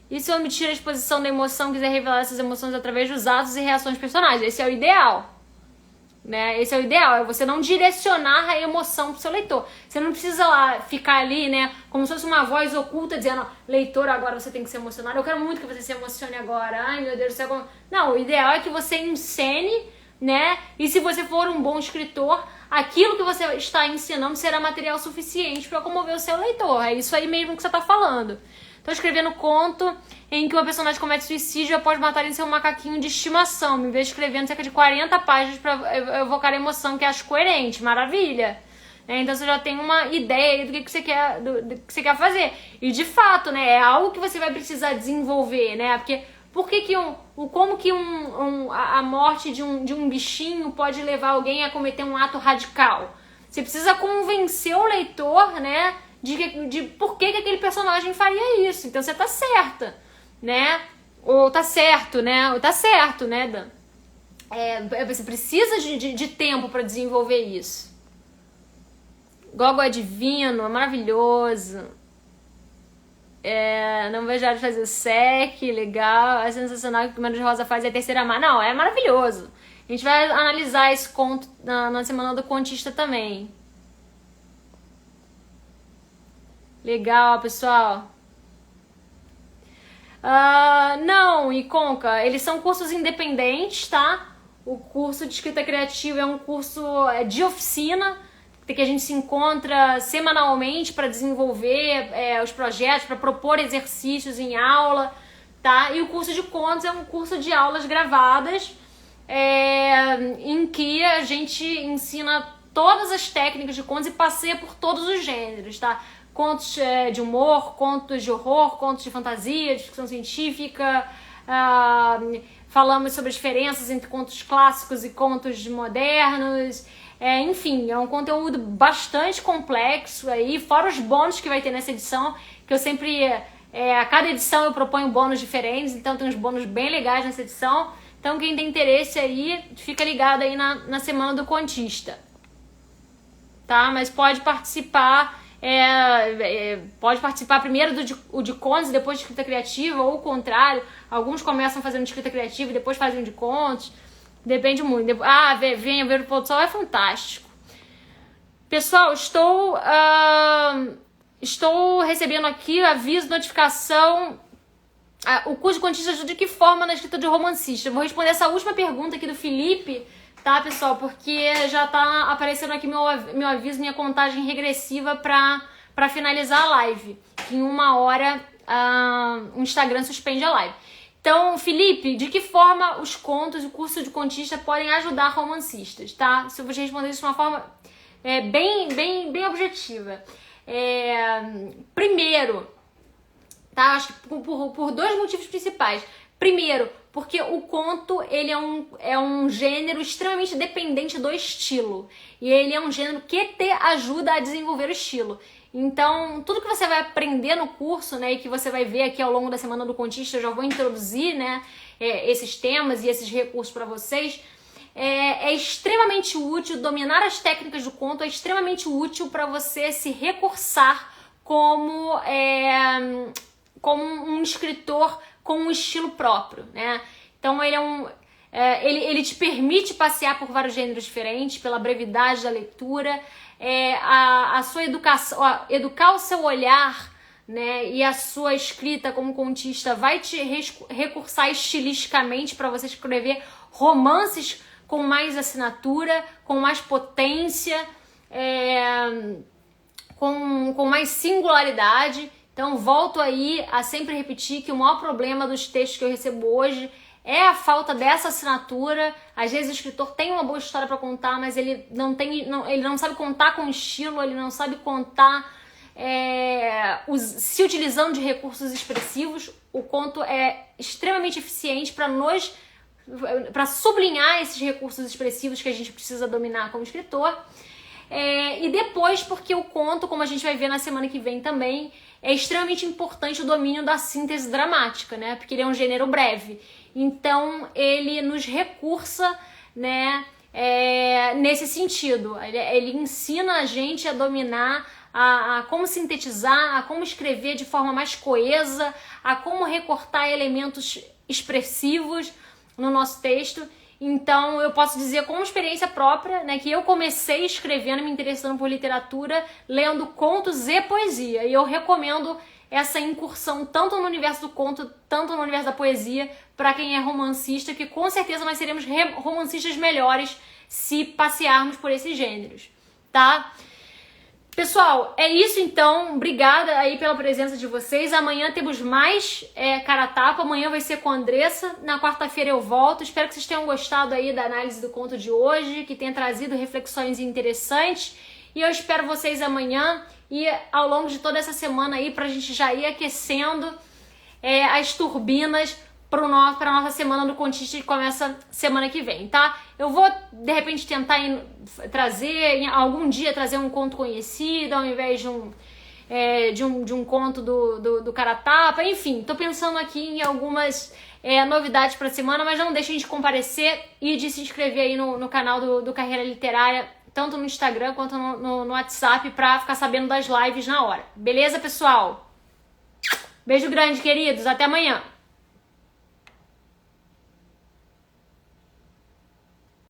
E se eu omitir a exposição da emoção, quiser revelar essas emoções através dos atos e reações personais? Esse é o ideal, né? Esse é o ideal, é você não direcionar a emoção pro seu leitor. Você não precisa lá ficar ali, né, como se fosse uma voz oculta dizendo, leitor, agora você tem que se emocionar. Eu quero muito que você se emocione agora. Ai, meu Deus do céu. Não, o ideal é que você encene, né? E se você for um bom escritor, aquilo que você está ensinando será material suficiente para comover o seu leitor. É isso aí mesmo que você está falando. Estou escrevendo conto em que uma personagem comete suicídio após matar em seu macaquinho de estimação. Me vejo escrevendo cerca de 40 páginas para evocar a emoção que acho coerente. Maravilha! Então você já tem uma ideia do que você quer, do que você quer fazer. E de fato, né, é algo que você vai precisar desenvolver, né? Porque como que a morte de um bichinho pode levar alguém a cometer um ato radical? Você precisa convencer o leitor, né, de por que aquele personagem faria isso. Então você tá certa, né? Ou tá certo, né? Ou tá certo, né, Dan? Você precisa de tempo para desenvolver isso. Gogo é divino, é maravilhoso. Não vejo a hora de fazer o SEC, legal. É sensacional que o Mano de Rosa faz a terceira mar. Não, é maravilhoso. A gente vai analisar esse conto na semana do contista também. Legal, pessoal. Não, e Conca, eles são cursos independentes, tá? O curso de escrita criativa é um curso de oficina, que a gente se encontra semanalmente para desenvolver os projetos, para propor exercícios em aula, tá? E o curso de contos é um curso de aulas gravadas, em que a gente ensina todas as técnicas de contos e passeia por todos os gêneros, tá? Contos de humor, contos de horror, contos de fantasia, de ficção científica, falamos sobre as diferenças entre contos clássicos e contos modernos, enfim, é um conteúdo bastante complexo aí, fora os bônus que vai ter nessa edição, que eu sempre, a cada edição eu proponho bônus diferentes, então tem uns bônus bem legais nessa edição, então quem tem interesse aí, fica ligado aí na Semana do Contista, tá? Mas pode participar, primeiro do de contos e depois de escrita criativa, ou o contrário, alguns começam fazendo de escrita criativa e depois fazem de contos, depende muito. Venha ver o pôr do sol, é fantástico. Pessoal, estou recebendo aqui aviso, notificação, o curso de contista ajuda de que forma na escrita de romancista? Eu vou responder essa última pergunta aqui do Felipe, tá, pessoal? Porque já tá aparecendo aqui meu aviso, minha contagem regressiva pra finalizar a live. Em 1 hora, o Instagram suspende a live. Então, Felipe, de que forma os contos e o curso de contista podem ajudar romancistas, tá? Se eu vou responder isso de uma forma bem objetiva. Primeiro, tá? Acho que por 2 motivos principais. Primeiro, porque o conto ele é um gênero extremamente dependente do estilo. E ele é um gênero que te ajuda a desenvolver o estilo. Então, tudo que você vai aprender no curso, né, e que você vai ver aqui ao longo da Semana do Contista, eu já vou introduzir, né, esses temas e esses recursos para vocês, é extremamente útil. Dominar as técnicas do conto é extremamente útil para você se recursar como um escritor com um estilo próprio, né? Então ele te permite passear por vários gêneros diferentes, pela brevidade da leitura, a sua educação, educar o seu olhar, né? E a sua escrita como contista vai te recursar estilisticamente para você escrever romances com mais assinatura, com mais potência, com mais singularidade. Então, volto aí a sempre repetir que o maior problema dos textos que eu recebo hoje é a falta dessa assinatura. Às vezes o escritor tem uma boa história para contar, mas ele não sabe contar com estilo, ele não sabe contar se utilizando de recursos expressivos. O conto é extremamente eficiente para sublinhar esses recursos expressivos que a gente precisa dominar como escritor. E depois, porque o conto, como a gente vai ver na semana que vem também, é extremamente importante o domínio da síntese dramática, né? Porque ele é um gênero breve. Então, ele nos recursa, né, nesse sentido. Ele ensina a gente a dominar, a como sintetizar, a como escrever de forma mais coesa, a como recortar elementos expressivos no nosso texto. Então, eu posso dizer com experiência própria, né, que eu comecei escrevendo, me interessando por literatura, lendo contos e poesia. E eu recomendo essa incursão tanto no universo do conto, tanto no universo da poesia, para quem é romancista, que com certeza nós seremos romancistas melhores se passearmos por esses gêneros, tá? Pessoal, é isso então. Obrigada aí pela presença de vocês. Amanhã temos mais cara a tapa. Amanhã vai ser com a Andressa. Na quarta-feira eu volto. Espero que vocês tenham gostado aí da análise do conto de hoje, que tenha trazido reflexões interessantes. E eu espero vocês amanhã e ao longo de toda essa semana aí, pra gente já ir aquecendo as turbinas para nossa Semana do Contista, que começa semana que vem, tá? Eu vou, de repente, tentar algum dia trazer um conto conhecido, ao invés de um conto do cara tapa. Enfim, tô pensando aqui em algumas novidades para a semana, mas não deixem de comparecer e de se inscrever aí no canal do Carreira Literária, tanto no Instagram quanto no WhatsApp, para ficar sabendo das lives na hora. Beleza, pessoal? Beijo grande, queridos. Até amanhã.